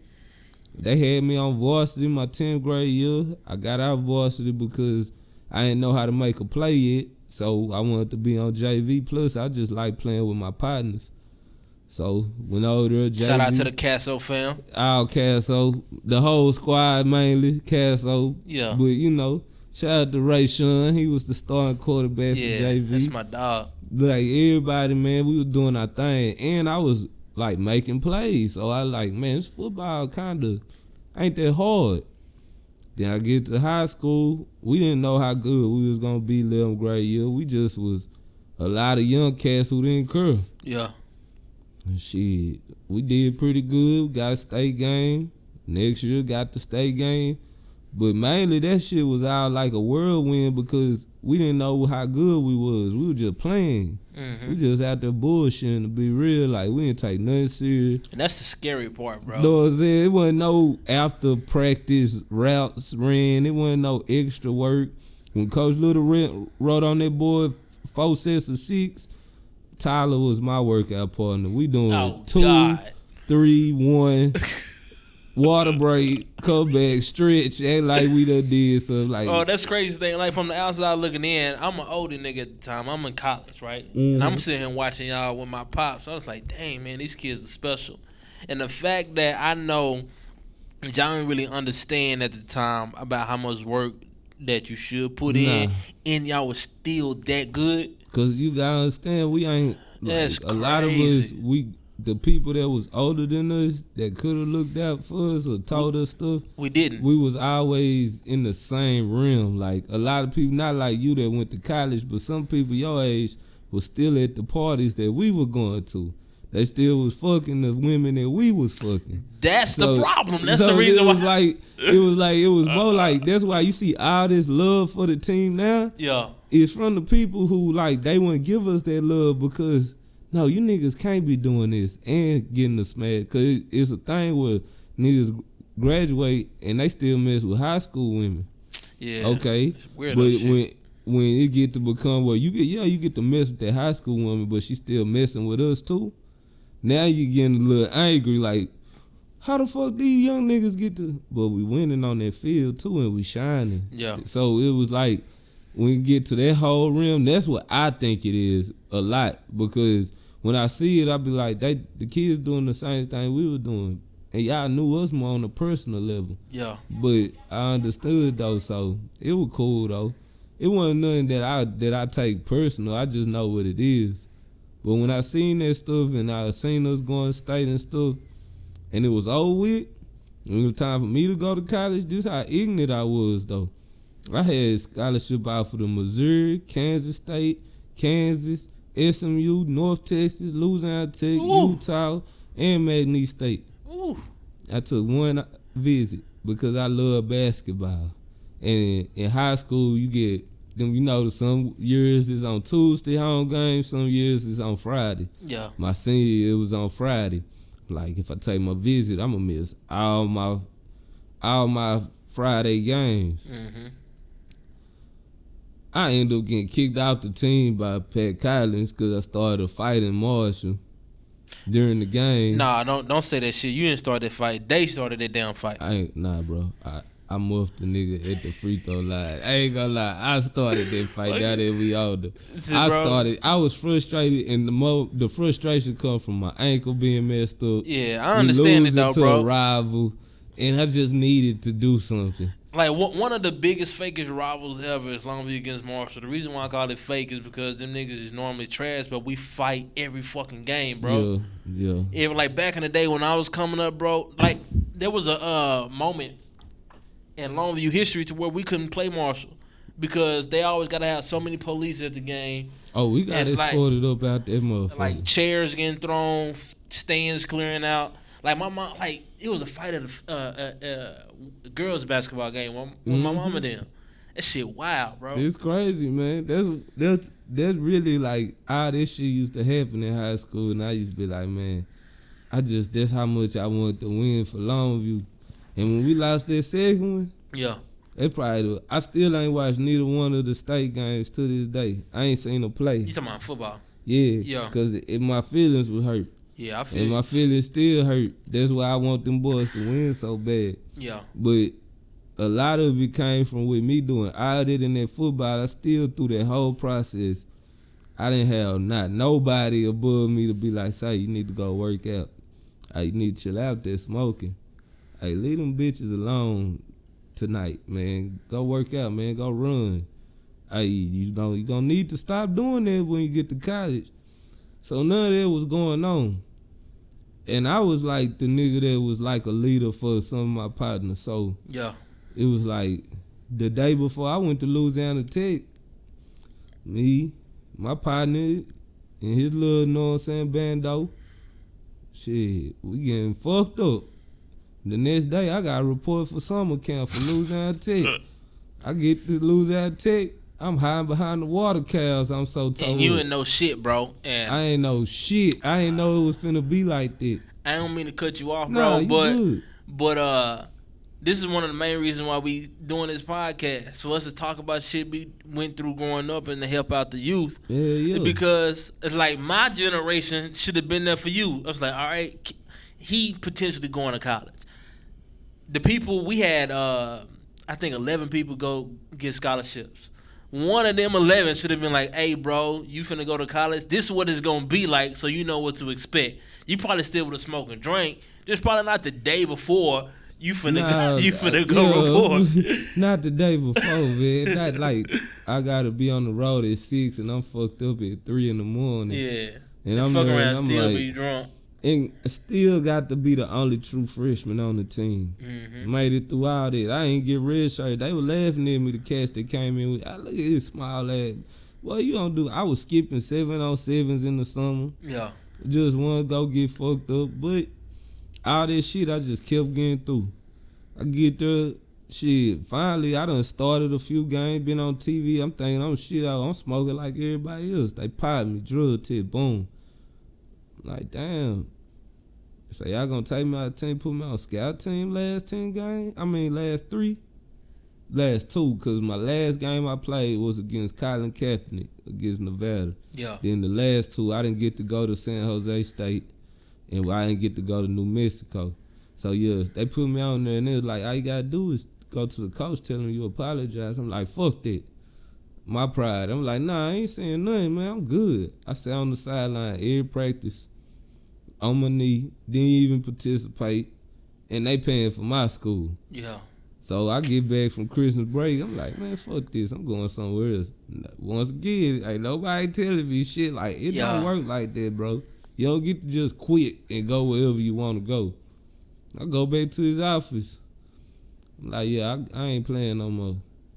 They had me on varsity my 10th grade year. I got out of varsity because I didn't know how to make a play yet. So, I wanted to be on JV. Plus, I just like playing with my partners. So, went over there, JV. Shout out to the Casso fam. All Casso. The whole squad mainly, Casso. Yeah. But, shout out to Ray Sean. He was the starting quarterback for JV. That's my dog. Like, everybody, man, we was doing our thing. And I was, making plays. So, I man, this football kind of ain't that hard. Then I get to high school. We didn't know how good we was going to be 11th grade year. We just was a lot of young cats who didn't care. Yeah. Shit, we did pretty good. Got a state game. Next year, got the state game. But mainly, that shit was all like a whirlwind because we didn't know how good we was. We were just playing. Mm-hmm. We just out there bullshitting, to be real. Like, we didn't take nothing serious. And that's the scary part, bro. Know what I'm saying? It wasn't no after practice routes ran. It wasn't no extra work. When Coach Little wrote on that board 4 sets of 6, Tyler was my workout partner. We doing 2, 3, 1. water break, come back, stretch, act like we done did something. Like, Oh, that's crazy thing. Like from the outside looking in, I'm an older nigga at the time. I'm in college, right? And I'm sitting here watching y'all with my pops. I was like, dang man, these kids are special. And the fact that I know y'all didn't really understand at the time about how much work that you should put in, and y'all was still that good. Cause you gotta understand, we ain't. That's a lot of us, the people that was older than us that could have looked out for us or taught us stuff, we didn't. We was always in the same realm. Like a lot of people, not like you that went to college, but some people your age was still at the parties that we were going to. They still was fucking the women that we was fucking. That's the problem. That's the reason why. It was more like, that's why you see all this love for the team now. Yeah. It's from the people who, like, they wouldn't give us that love because, no, you niggas can't be doing this and getting the smash. Because it's a thing where niggas graduate and they still mess with high school women. Yeah. Okay. It's weird but shit. when it get to become where you get to mess with that high school woman, but she still messing with us too. Now you getting a little angry, like, how the fuck these young niggas get to? But we winning on that field too, and we shining. Yeah. So it was like, when you get to that whole realm, that's what I think it is a lot. Because when I see it, I be like, the kids doing the same thing we were doing, and y'all knew us more on a personal level. Yeah. But I understood though, so it was cool though. It wasn't nothing that I take personal. I just know what it is. But when I seen that stuff and I seen us going state and stuff, and it was over with, and it was time for me to go to college, this how ignorant I was though. I had scholarship out for the Missouri, Kansas State, Kansas, SMU, North Texas, Louisiana Tech, Utah, and McNeese State. Ooh. I took one visit because I love basketball. And in high school, you get them, some years is on Tuesday home games, some years is on Friday. Yeah. My senior year, it was on Friday. Like, if I take my visit, I'm going to miss all my Friday games. Mm-hmm. I ended up getting kicked out the team by Pat Collins because I started a fight in Marshall during the game. Nah, don't say that shit. You didn't start that fight. They started that damn fight. Bro. I muffed the nigga at the free throw line. I ain't gonna lie. I started that fight now that we older. I was frustrated, and the frustration come from my ankle being messed up. Yeah, I understand it though, bro. A rival, and I just needed to do something. Like, one of the biggest fakest rivals ever is Longview against Marshall. The reason why I call it fake is because them niggas is normally trash, but we fight every fucking game, bro. Yeah. It, like, back in the day when I was coming up, bro, like, there was a moment in Longview history to where we couldn't play Marshall because they always got to have so many police at the game. Oh, we got escorted up out that motherfucker. Like, chairs getting thrown, stands clearing out. Like, my mom, like, it was a fight at a girls' basketball game with my mama them. That shit wild, bro. It's crazy, man. That's really, like, all this shit used to happen in high school, and I used to be like, man, that's how much I wanted to win for Longview. And when we lost that second one, I still ain't watched neither one of the state games to this day. I ain't seen them play. You talking about football? Yeah. Because my feelings were hurt. Yeah, I feel and my feelings still hurt. That's why I want them boys to win so bad. Yeah. But a lot of it came from with me doing all that in that football. I still, through that whole process, I didn't have not nobody above me to be like, say, you need to go work out. You need to chill out there smoking. Hey, leave them bitches alone tonight, man. Go work out, man. Go run. Hey, you gonna need to stop doing that when you get to college. So none of that was going on. And I was like the nigga that was like a leader for some of my partners. So yeah, it was like the day before I went to Louisiana Tech, me, my partner, and his little, know what I'm saying, bando, shit, we getting fucked up. The next day, I got a report for summer camp for Louisiana Tech. I get to Louisiana Tech, I'm hiding behind the water cows. I'm so told. And you ain't know shit, bro. And I ain't know shit. I ain't know it was finna be like that. I don't mean to cut you off, bro, but this is one of the main reasons why we doing this podcast, for us to talk about shit we went through growing up and to help out the youth. Yeah. Because it's like my generation should have been there for you. I was like, all right, he potentially going to college. the people we had, I think 11 people go get scholarships. One of them 11 should have been like, "Hey, bro, you finna go to college. This is what it's gonna be like, so you know what to expect." You probably still would have smoked and drank. Just probably not the day before you finna go report. Not the day before, man. Not like I gotta be on the road at 6 and I'm fucked up at 3 in the morning. Yeah, and I'm fuck there around, and I'm still like, be drunk. and still got to be the only true freshman on the team. Mm-hmm. Made it through all that. I ain't get red shirt. They were laughing at me, the cats that came in with. I look at this small ass. Well, you don't do. I was skipping 7-on-7s in the summer. Yeah. Just want to go get fucked up. But all that shit, I just kept getting through. I get there. Shit, finally, I done started a few games, been on TV. I'm thinking I'm shit out. I'm smoking like everybody else. They popped me, drug tip, boom. Like, damn. So y'all gonna take me out of team, put me on scout team last 10 games? I mean, last 3? Last 2, because my last game I played was against Colin Kaepernick, against Nevada. Yeah. Then the last 2, I didn't get to go to San Jose State, and I didn't get to go to New Mexico. So, yeah, they put me on there, and it was like, all you gotta do is go to the coach, tell him you apologize. I'm like, fuck that. My pride. I'm like, nah, I ain't saying nothing, man. I'm good. I sat on the sideline every practice, on my knee, didn't even participate, and they paying for my school. Yeah. So I get back from Christmas break, I'm like, man, fuck this. I'm going somewhere else. Once again, ain't nobody telling me shit. Like, it don't work like that, bro. You don't get to just quit and go wherever you want to go. I go back to his office. I'm like, yeah, I ain't playing no more.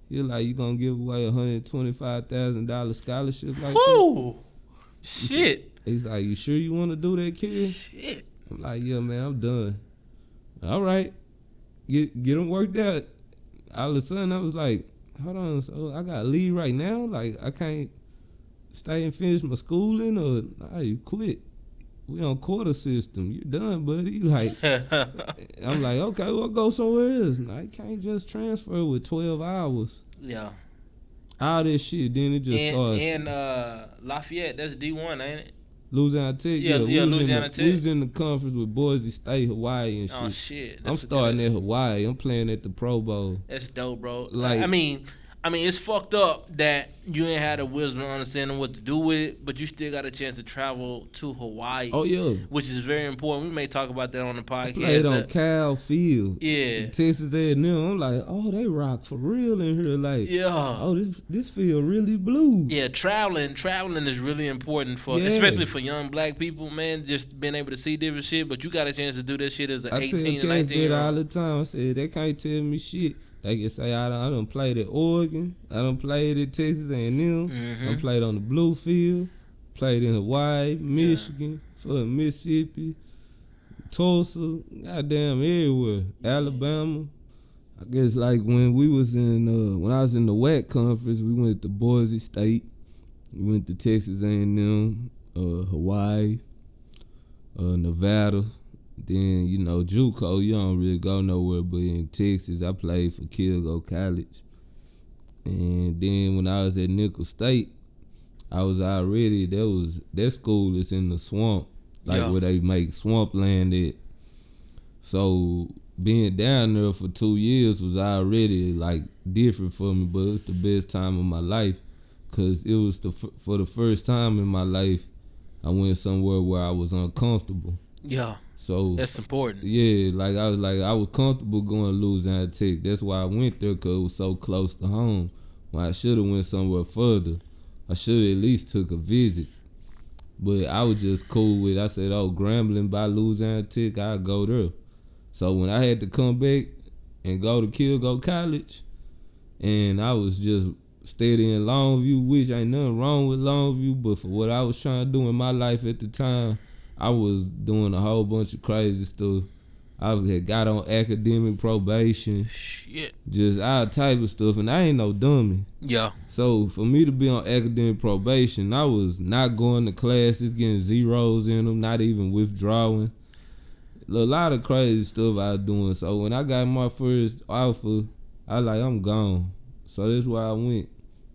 He like, you gonna give away $125,000 scholarship like Whoo! that? Shit. He's like, you sure you want to do that, kid? Shit. I'm like, yeah, man, I'm done. All right. Get them worked out. All of a sudden, I was like, hold on, so I got to leave right now? Like, I can't stay and finish my schooling? Or, nah, you quit. We on quarter system. You're done, buddy. Like, I'm like, okay, well, go somewhere else. Nah, I can't just transfer with 12 hours. Yeah. All this shit, then it just starts. And Lafayette, that's D1, ain't it? Louisiana Tech, Yeah, Louisiana Tech. We was in the conference with Boise State, Hawaii, and shit. Oh shit! I'm starting at Hawaii. I'm playing at the Pro Bowl. That's dope, bro. Like, I mean, it's fucked up that you ain't had the wisdom and understanding what to do with it, but you still got a chance to travel to Hawaii. Oh yeah, which is very important. We may talk about that on the podcast. I played on Cal Field. Yeah, Texas A&M. I'm like, oh, they rock for real in here. Like, yeah. Oh, this field really blue. Yeah, traveling is really important for, especially for young black people, man. Just being able to see different shit. But you got a chance to do this shit as an 18 and 19 year old. All the time. I said they can't tell me shit. They can say I done played at Oregon. I done played at Texas A&M. Mm-hmm. I played on the blue field. Played in Hawaii, Michigan, Mississippi, Tulsa, goddamn everywhere. Alabama. I guess like when we was in when I was in the WAC conference, we went to Boise State. We went to Texas A&M, Hawaii, Nevada. Then, you know, JUCO, you don't really go nowhere, but in Texas, I played for Kilgore College. And then when I was at Nickel State, I was already, that school is in the swamp, like where they make swampland at. So being down there for 2 years was already like different for me, but it was the best time of my life, because it was for the first time in my life, I went somewhere where I was uncomfortable. Yeah. So that's important. Yeah, I was comfortable going to Louisiana Tech. That's why I went there, because it was so close to home. When I should have went somewhere further, I should have at least took a visit. But I was just cool with it. I said, oh, Grambling by Louisiana Tech, I'll go there. So when I had to come back and go to Kilgore College, and I was just studying Longview, which ain't nothing wrong with Longview, but for what I was trying to do in my life at the time, I was doing a whole bunch of crazy stuff. I had got on academic probation. Shit. Just all type of stuff, and I ain't no dummy. Yeah. So for me to be on academic probation, I was not going to classes, getting zeros in them, not even withdrawing. A lot of crazy stuff I was doing. So when I got my first offer, I'm gone. So that's where I went.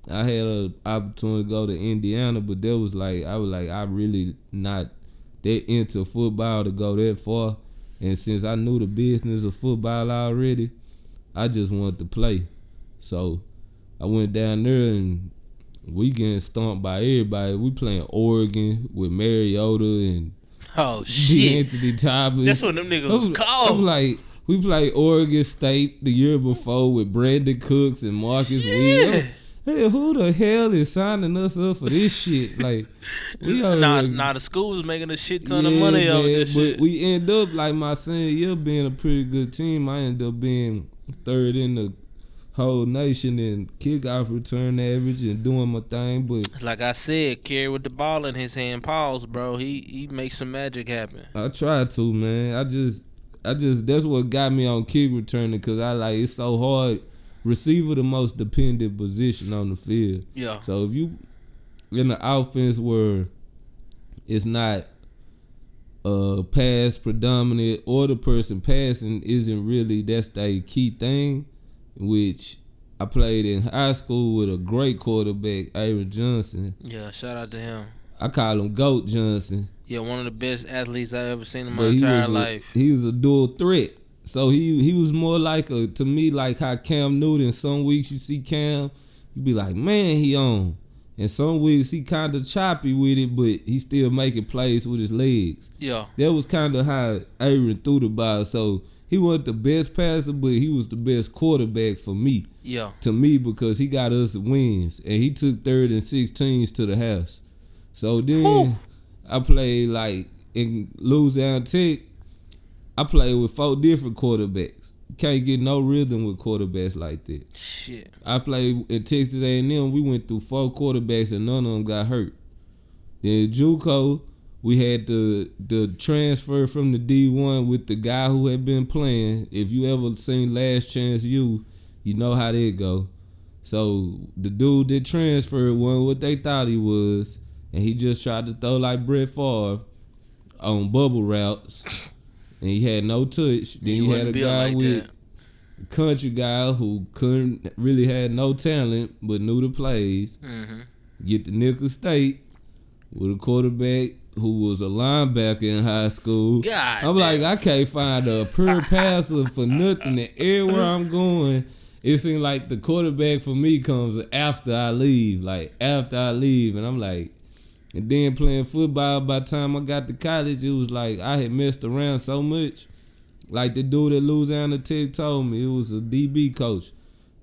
I had an opportunity to go to Indiana, but I was like, I really not that into football to go that far. And since I knew the business of football already, I just wanted to play. So I went down there and we getting stomped by everybody. We playing Oregon with Mariota and Oh shit! Anthony Thomas. That's what them niggas was called. I'm like, we played Oregon State the year before with Brandon Cooks and Marcus Williams. Hey, who the hell is signing us up for this shit? Like, we nah, the school was making a shit ton of money off this shit. But we end up, like my senior year, being a pretty good team. I ended up being third in the whole nation in kickoff return average and doing my thing. But like I said, Kerry with the ball in his hand, pause, bro. He makes some magic happen. I tried to, man. I just that's what got me on kick returning, because I like it's so hard. Receiver the most dependent position on the field. Yeah. So if you in the offense where it's not pass predominant or the person passing isn't really that's the key thing, which I played in high school with a great quarterback, Aaron Johnson. Yeah, shout out to him. I call him Goat Johnson. Yeah, one of the best athletes I ever seen in my entire life. He was a dual threat. So he was more like to me like how Cam Newton. Some weeks you see Cam, you be like, man, he on. And some weeks he kind of choppy with it, but he still making plays with his legs. Yeah. That was kind of how Aaron threw the ball. So he wasn't the best passer, but he was the best quarterback for me. Yeah. To me, because he got us wins. And he took 3rd and 16s to the house. So then I played like in Louisiana Tech. I played with 4 different quarterbacks. Can't get no rhythm with quarterbacks like that. Shit. I played at Texas A&M. We went through 4 quarterbacks and none of them got hurt. Then JUCO, we had the transfer from the D1 with the guy who had been playing. If you ever seen Last Chance U, you know how that go. So the dude that transferred wasn't what they thought he was, and he just tried to throw like Brett Favre on bubble routes. And he had no touch. Then you had a guy like with a country guy who couldn't really had no talent but knew the plays. Mm-hmm. Get to Nickel State with a quarterback who was a linebacker in high school. I'm like, I can't find a pure passer for nothing. And everywhere I'm going, it seems like the quarterback for me comes after I leave. And I'm like, and then playing football, by the time I got to college, it was like I had messed around so much. Like the dude at Louisiana Tech told me, it was a DB coach.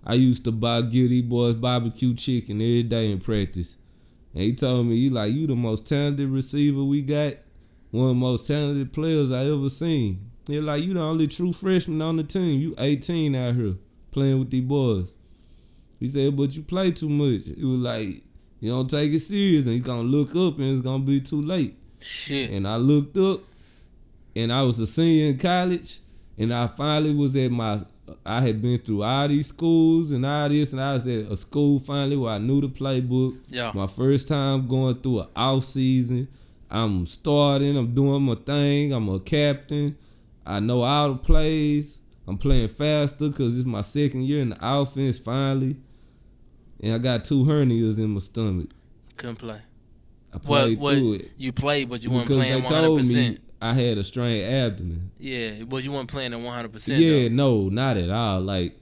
I used to give these boys barbecue chicken every day in practice. And he told me, you the most talented receiver we got, one of the most talented players I ever seen. He like, you the only true freshman on the team. You 18 out here playing with these boys. He said, but you play too much. He was like, you don't take it serious, and you're going to look up, and it's going to be too late. Shit. And I looked up, and I was a senior in college, and I finally was at I had been through all these schools and all this, and I was at a school finally where I knew the playbook. Yeah. My first time going through an off season. I'm starting, I'm doing my thing, I'm a captain. I know all the plays. I'm playing faster because it's my second year in the offense finally. And I got 2 hernias in my stomach. Couldn't play. I played through it. You played, but you weren't because playing 100%. they told me I had a strained abdomen. Yeah, but you weren't playing at 100%. Yeah, though. no, not at all. Like,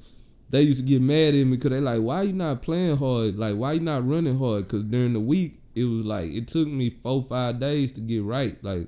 they used to get mad at me because they like, why you not playing hard? Like, why you not running hard? Because during the week, it was like, it took me 4-5 days to get right. Like,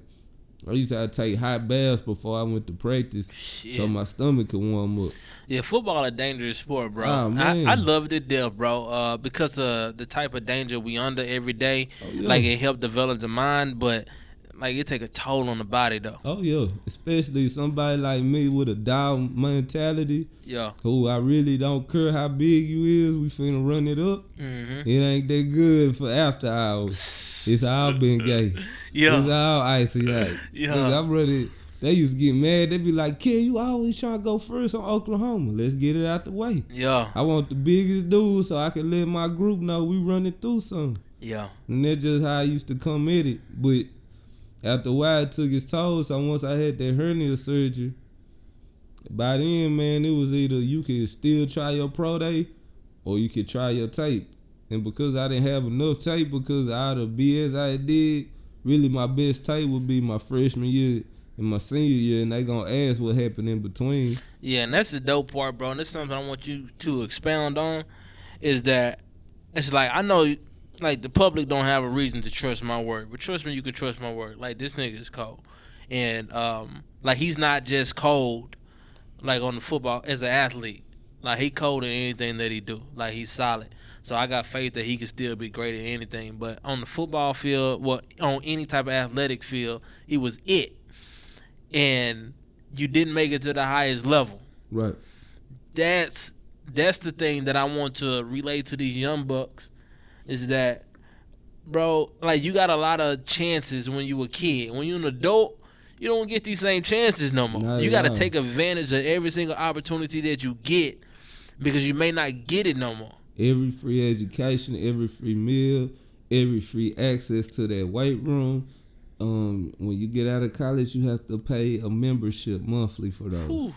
I used to have to take hot baths before I went to practice. Shit. So my stomach could warm up. Yeah, football a dangerous sport, bro. Oh, man. I love it to death, bro. Because of the type of danger we under every day. Oh, yeah. Like, it helped develop the mind, but like it take a toll on the body though. Oh yeah, especially somebody like me with a dog mentality. Yeah. Who I really don't care how big you is, we finna run it up. Mm-hmm. It ain't that good for after hours. It's all been gay. Yeah. It's all icy like. Yeah. I'm ready. They used to get mad. They be like, "Kid, you always trying to go first on Oklahoma. Let's get it out the way." Yeah. I want the biggest dude so I can let my group know we running through something. Yeah. And that's just how I used to come at it. But after a while, it took its toll. So once I had that hernia surgery, by then, man, it was either you could still try your pro day or you could try your tape. And because I didn't have enough tape because of all the BS I did, really my best tape would be my freshman year in my senior year, and they gonna ask what happened in between. Yeah, and that's the dope part, bro. And that's something I want you to expound on. Is that it's like I know, like the public don't have a reason to trust my word, but trust me, you can trust my word. Like this nigga is cold, and like he's not just cold, like on the football as an athlete. Like he cold in anything that he do. Like he's solid. So I got faith that he can still be great at anything. But on the football field, well, on any type of athletic field, he was it. And you didn't make it to the highest level. Right. That's the thing that I want to relay to these young bucks is that, bro, like you got a lot of chances when you a kid. When you're an adult, you don't get these same chances no more. You got to take advantage of every single opportunity that you get because you may not get it no more. Every free education, every free meal, every free access to that weight room. When you get out of college, you have to pay a membership monthly for those. Whew.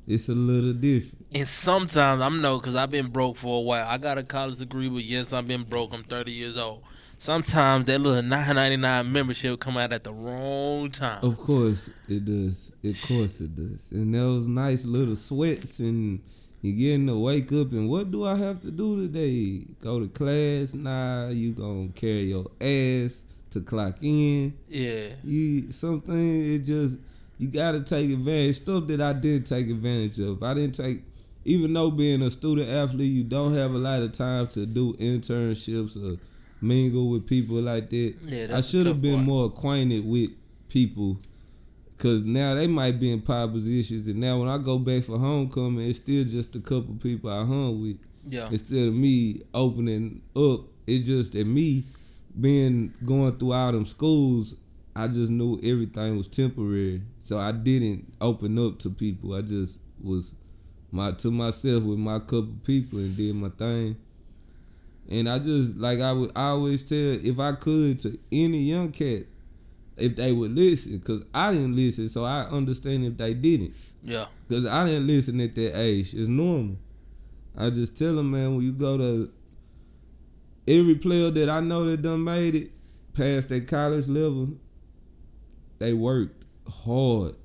It's a little different. And sometimes, because I've been broke for a while. I got a college degree, but yes, I've been broke. I'm 30 years old. Sometimes that little $9.99 membership come out at the wrong time. Of course it does. And those nice little sweats and you getting to wake up and what do I have to do today? Go to class? Nah, you gonna carry your ass to clock in. Yeah. You gotta take advantage. Stuff that I didn't take advantage of. Even though being a student athlete, you don't have a lot of time to do internships or mingle with people like that. Yeah, I should have been more acquainted with people. Cause now they might be in power positions, and now when I go back for homecoming, it's still just a couple people I hung with. Yeah. Instead of me opening up, it's just that me going through all them schools, I just knew everything was temporary. So I didn't open up to people. I just was to myself with my couple people and did my thing. And I just I always tell if I could to any young cat, if they would listen, because I didn't listen, so I understand if they didn't. Yeah. Because I didn't listen at that age. It's normal. I just tell them, man, when you go to every player that I know that done made it past that college level, they worked hard.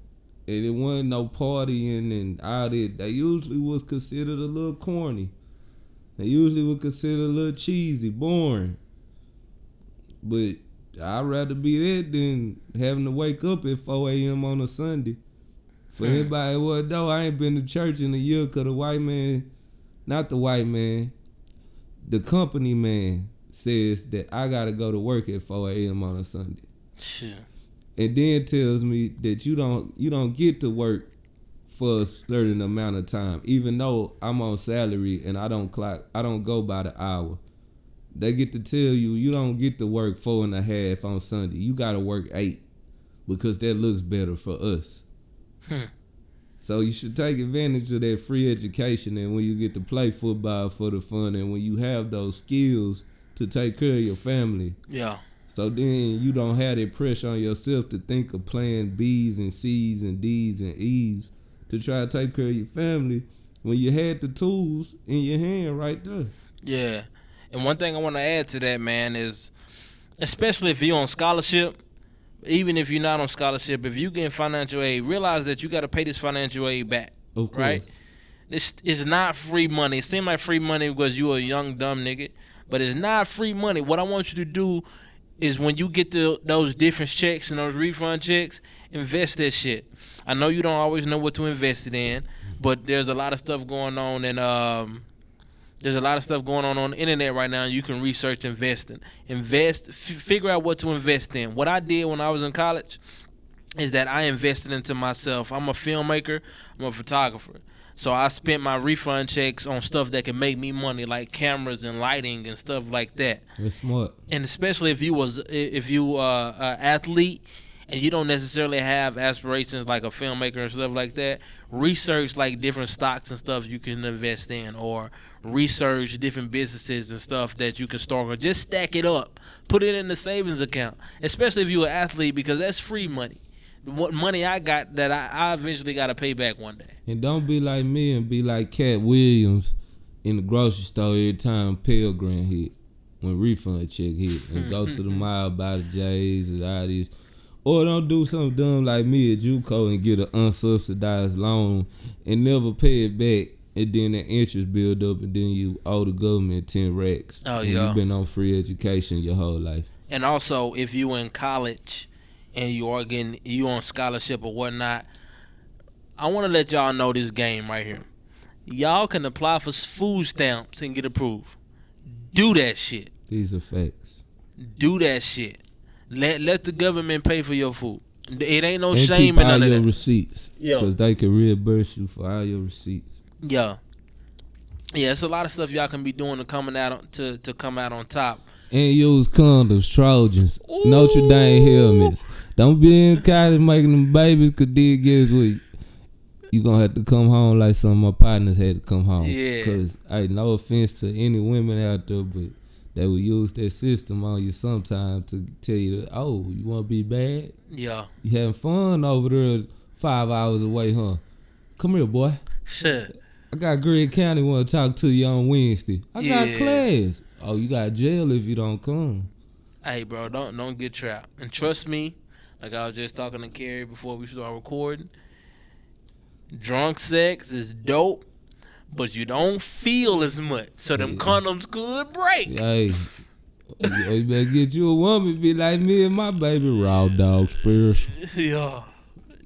And it wasn't no partying and all that. They usually was considered a little corny. They usually would consider a little cheesy, boring. But I'd rather be that than having to wake up at 4 a.m. on a Sunday. For anybody what though, I ain't been to church in a year because the company man says that I gotta go to work at 4 a.m. on a Sunday. Sure. And then tells me that you don't get to work for a certain amount of time, even though I'm on salary and I don't go by the hour. They get to tell you don't get to work 4.5 on Sunday. You gotta work 8 because that looks better for us. So you should take advantage of that free education, and when you get to play football for the fun, and when you have those skills to take care of your family. Yeah. So then you don't have that pressure on yourself to think of playing B's and C's and D's and E's to try to take care of your family when you had the tools in your hand right there. Yeah. And one thing I want to add to that, man, is especially if you're on scholarship, even if you're not on scholarship, if you get financial aid, realize that you got to pay this financial aid back. Of course. Right? This is not free money. It seems like free money because you a young, dumb nigga, but it's not free money. What I want you to do is when you get those different checks and those refund checks, invest that shit. I know you don't always know what to invest it in, but there's a lot of stuff going on, and there's a lot of stuff going on the internet right now. You can research investing. Figure out what to invest in. What I did when I was in college is that I invested into myself. I'm a filmmaker. I'm a photographer. So I spent my refund checks on stuff that can make me money, like cameras and lighting and stuff like that. That's smart. And especially if you an athlete and you don't necessarily have aspirations like a filmmaker and stuff like that, research like different stocks and stuff you can invest in, or research different businesses and stuff that you can start, or just stack it up. Put it in the savings account, especially if you're an athlete, because that's free money. What money I got that I eventually got to pay back one day. And don't be like me and be like Cat Williams in the grocery store every time Pell Grant hit, when refund check hit, and go to the mall, buy the J's and all these. Or don't do something dumb like me at JUCO and get an unsubsidized loan and never pay it back. And then the interest build up, and then you owe the government 10 racks. Oh, and yeah. You've been on free education your whole life. And also, if you in college and you on scholarship or whatnot, I want to let y'all know this game right here. Y'all can apply for food stamps and get approved. Do that shit. These are facts. Do that shit. Let the government pay for your food. It ain't no and shame in none of keep all your that. receipts. Yeah. Because they can reimburse you for all your receipts. Yeah. Yeah, it's a lot of stuff y'all can be doing to come out on top. And use condoms, Trojans, Ooh. Notre Dame helmets. Don't be in college making them babies, because then guess what? You gonna have to come home like some of my partners had to come home. Yeah. Because, hey, no offense to any women out there, but they will use that system on you sometimes to tell you, that, oh, you want to be bad? Yeah. You having fun over there 5 hours away, huh? Come here, boy. Shit. I got Greg County want to talk to you on Wednesday. I got Yeah. class. Oh, you got jail if you don't come. Hey, bro, don't get trapped. And trust me, like I was just talking to Carrie before we start recording, drunk sex is dope, but you don't feel as much. So them condoms could break. Hey, you better get you a woman be like me and my baby, raw dog spiritual. Yeah.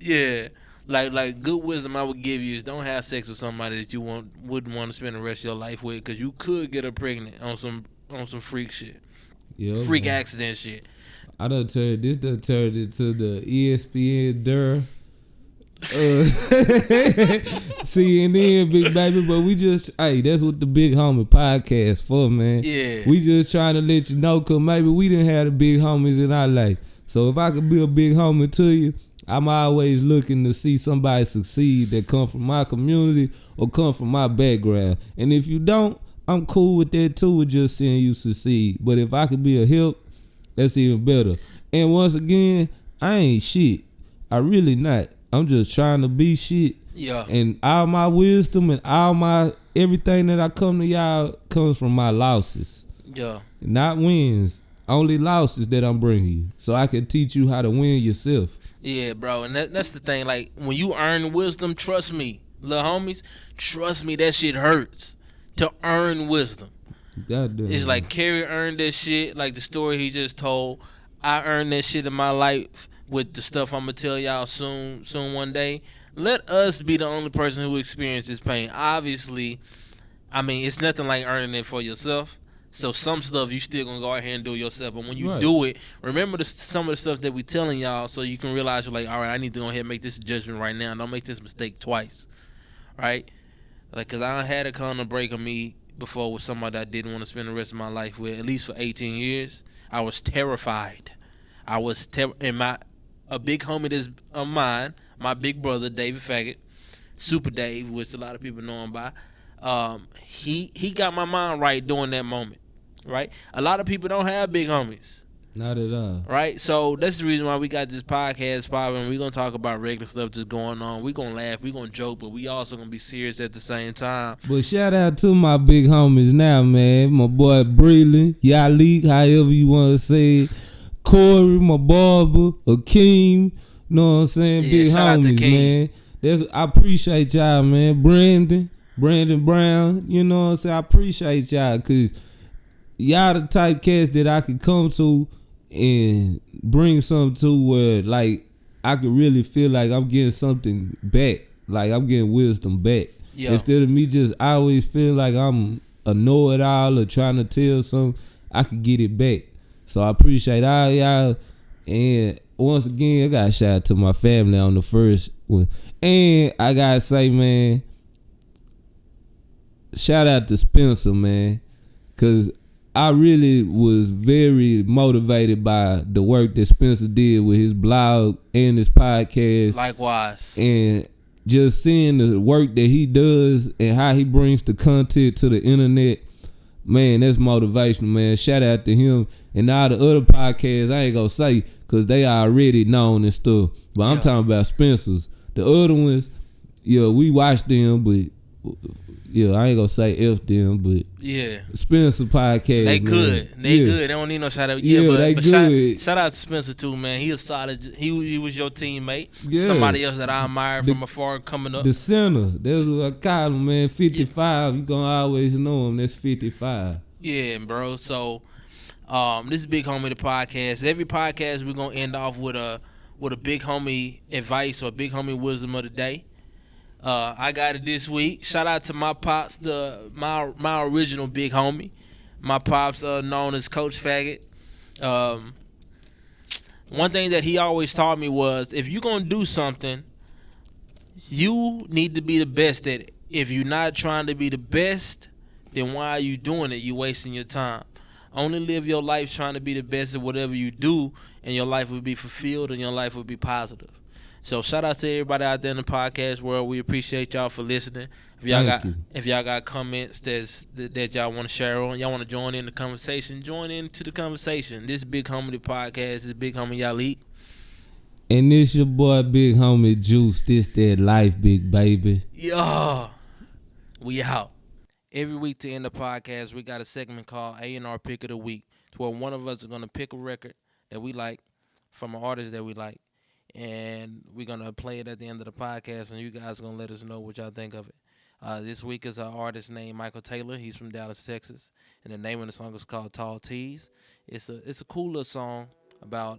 Yeah. Like good wisdom I would give you is don't have sex with somebody that you wouldn't want to spend the rest of your life with, because you could get her pregnant on some freak shit. Yeah, Freak man. accident shit. I done turned into the ESPN Durr. CNN, big baby, but we just, hey, that's what the Big Homie podcast for, man. Yeah. We just trying to let you know, because maybe we didn't have the big homies in our life. So if I could be a big homie to you, I'm always looking to see somebody succeed that come from my community or come from my background. And if you don't, I'm cool with that too, with just seeing you succeed. But if I could be a help, that's even better. And once again, I ain't shit. I really not. I'm just trying to be shit. Yeah. And all my wisdom and all my everything that I come to y'all comes from my losses. Yeah. Not wins. Only losses that I'm bringing you. So I can teach you how to win yourself. Yeah, bro, and that's the thing. Like, when you earn wisdom, trust me, little homies, trust me, that shit hurts to earn wisdom. Goddamn. It's like Kerry earned that shit, like the story he just told. I earned that shit in my life with the stuff I'm gonna tell y'all soon one day. Let us be the only person who experiences pain. Obviously, I mean, it's nothing like earning it for yourself. So some stuff you still gonna go ahead and do yourself, but when you do it, remember some of the stuff that we telling y'all, so you can realize you're like, all right, I need to go ahead and make this judgment right now. Don't make this mistake twice, right? Like, cause I had a condom break on me before with somebody I didn't want to spend the rest of my life with, at least for 18 years. I was terrified. And a big homie of mine, my big brother David Faggot, Super Dave, which a lot of people know him by. He got my mind right during that moment, right? A lot of people don't have big homies, Not at all. right? So that's the reason why we got this podcast popping. We're gonna talk about regular stuff that's going on. We're gonna laugh, we're gonna joke, but we also gonna be serious at the same time. But shout out to my big homies now, man. My boy Breland, Yalik, however you want to say it. Corey, my barber, Akeem, know what I'm saying? Yeah, big shout out to homies, King. man. I appreciate y'all, man. Brandon Brown, you know what I'm saying? I appreciate y'all, because y'all the type cats that I could come to and bring something to where, like, I could really feel like I'm getting something back. Like, I'm getting wisdom back. Yeah. Instead of me just always feel like I'm a know-it-all or trying to tell something, I could get it back. So I appreciate all y'all. And once again, I got to shout out to my family on the first one. And I got to say, man, shout out to Spencer, man, because I really was very motivated by the work that Spencer did with his blog and his podcast. Likewise. And just seeing the work that he does and how he brings the content to the internet, man, that's motivational, man. Shout out to him. And all the other podcasts, I ain't gonna say, because they already known and stuff. But I'm talking about Spencer's. The other ones, yeah, we watch them, but yeah, I ain't gonna say F them, but Yeah. Spencer podcast. They man. good. They Yeah. good. They don't need no shout out. Yeah, Yeah, they but good. shout out to Spencer too, man. He a solid. He was your teammate. Yeah. Somebody else that I admire from afar coming up. The center, that's what I call him, man. 55. You gonna always know him. That's 55. Yeah, bro. So, this is Big Homie the podcast. Every podcast we're gonna end off with a big homie advice or big homie wisdom of the day. I got it this week. Shout out to my pops, my original big homie. My pops, known as Coach Faggot. One thing that he always taught me was, if you're gonna do something, you need to be the best at it. If you're not trying to be the best, then why are you doing it? You're wasting your time. Only live your life trying to be the best at whatever you do, and your life will be fulfilled and your life will be positive. So shout out to everybody out there in the podcast world. We appreciate y'all for listening. If y'all got comments that y'all want to share on, y'all want to join in the conversation, join into the conversation. This Big Homie the podcast is Big Homie Yalik. And this your boy Big Homie Juice. This that life, big baby. Yeah, we out. Every week to end the podcast, we got a segment called A&R Pick of the Week, to where one of us is gonna pick a record that we like from an artist that we like, and we're gonna play it at the end of the podcast, and you guys are gonna let us know what y'all think of it. This week is an artist named Michael Taylor. He's from Dallas, Texas, and the name of the song is called Tall Tees. It's a cool little song about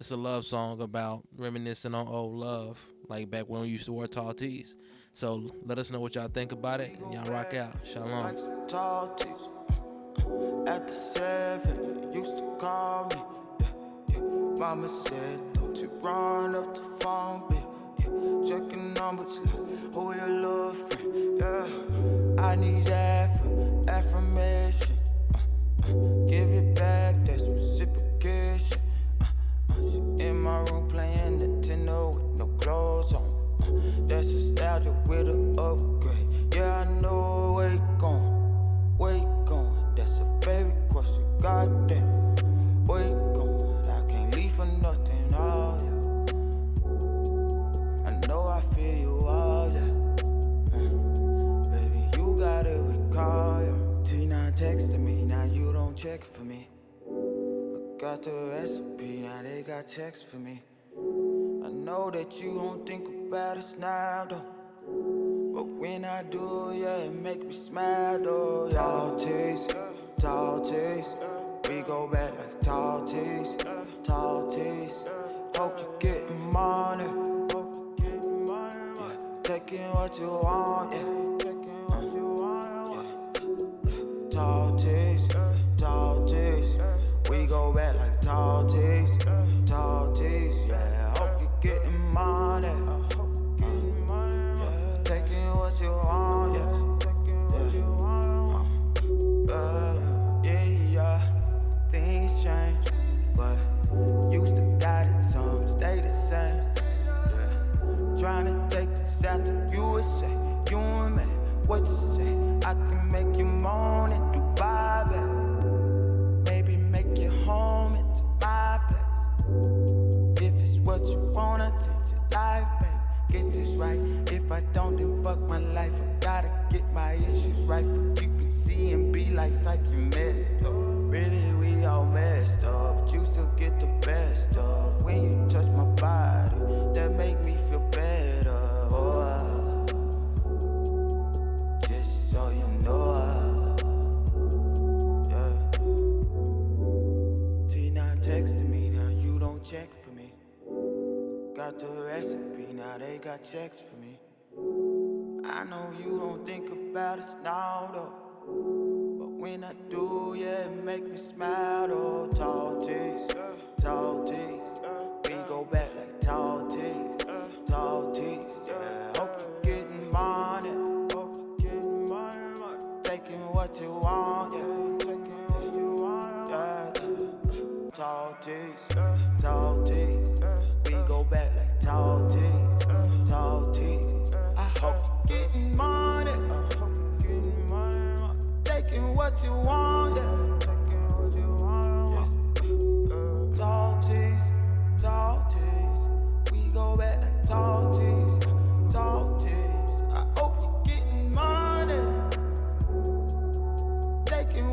it's a love song about reminiscing on old love, like back when we used to wear tall tees. So let us know what y'all think about it, and y'all rock out. Shalom. Like some tall tees. At the 7, you used to call me. Yeah. Mama said, don't you run up the phone bill. Yeah. Checking numbers like, who your little friend? Yeah. I need affirmation. Give it back, that's reciprocation. She in my room playing Nintendo with no clothes on. That's nostalgia with an upgrade. Yeah, I know where you going. That's a favorite question. Goddamn, where you going? I can't leave for nothing. Oh yeah, I know I feel you. Oh yeah, baby, you gotta recall. Yeah. T9 texting me, now you don't check for me. Got the recipe, now they got checks for me. I know that you don't think about us now, though. But when I do, yeah, it make me smile, though. Tall tees. We go back like tall tees. Hope you getting money. Yeah, taking what you want, yeah. Tall tees. We go back like tall tees, yeah. Hope you getting money, yeah. Taking what you want, yeah. Things change, but used to got it, some stay the same, yeah. Trying to take this out to USA, you and me, what you say? I can make you moan and do vibe, baby. Make your home into my place. If it's what you want, I'll change your life, baby. Get this right. If I don't, then fuck my life. I gotta get my issues right. For you can see and be like, psych, you messed up. Really, we all messed up. But you still get the best of. When you touch my body, that make me feel better. Oh, just so you know. Texting me, now you don't check for me. Got the recipe, now they got checks for me. I know you don't think about us now, though. But when I do, yeah, it make me smile, though. Tall tees. We go back like tall tees, yeah. Hope you getting money. Taking what you want, yeah. Tall tees, we go back like tall tees, I hope you getting money, taking what you want, yeah. Tall tees, we go back like tall tees, I hope you getting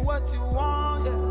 what you want, yeah.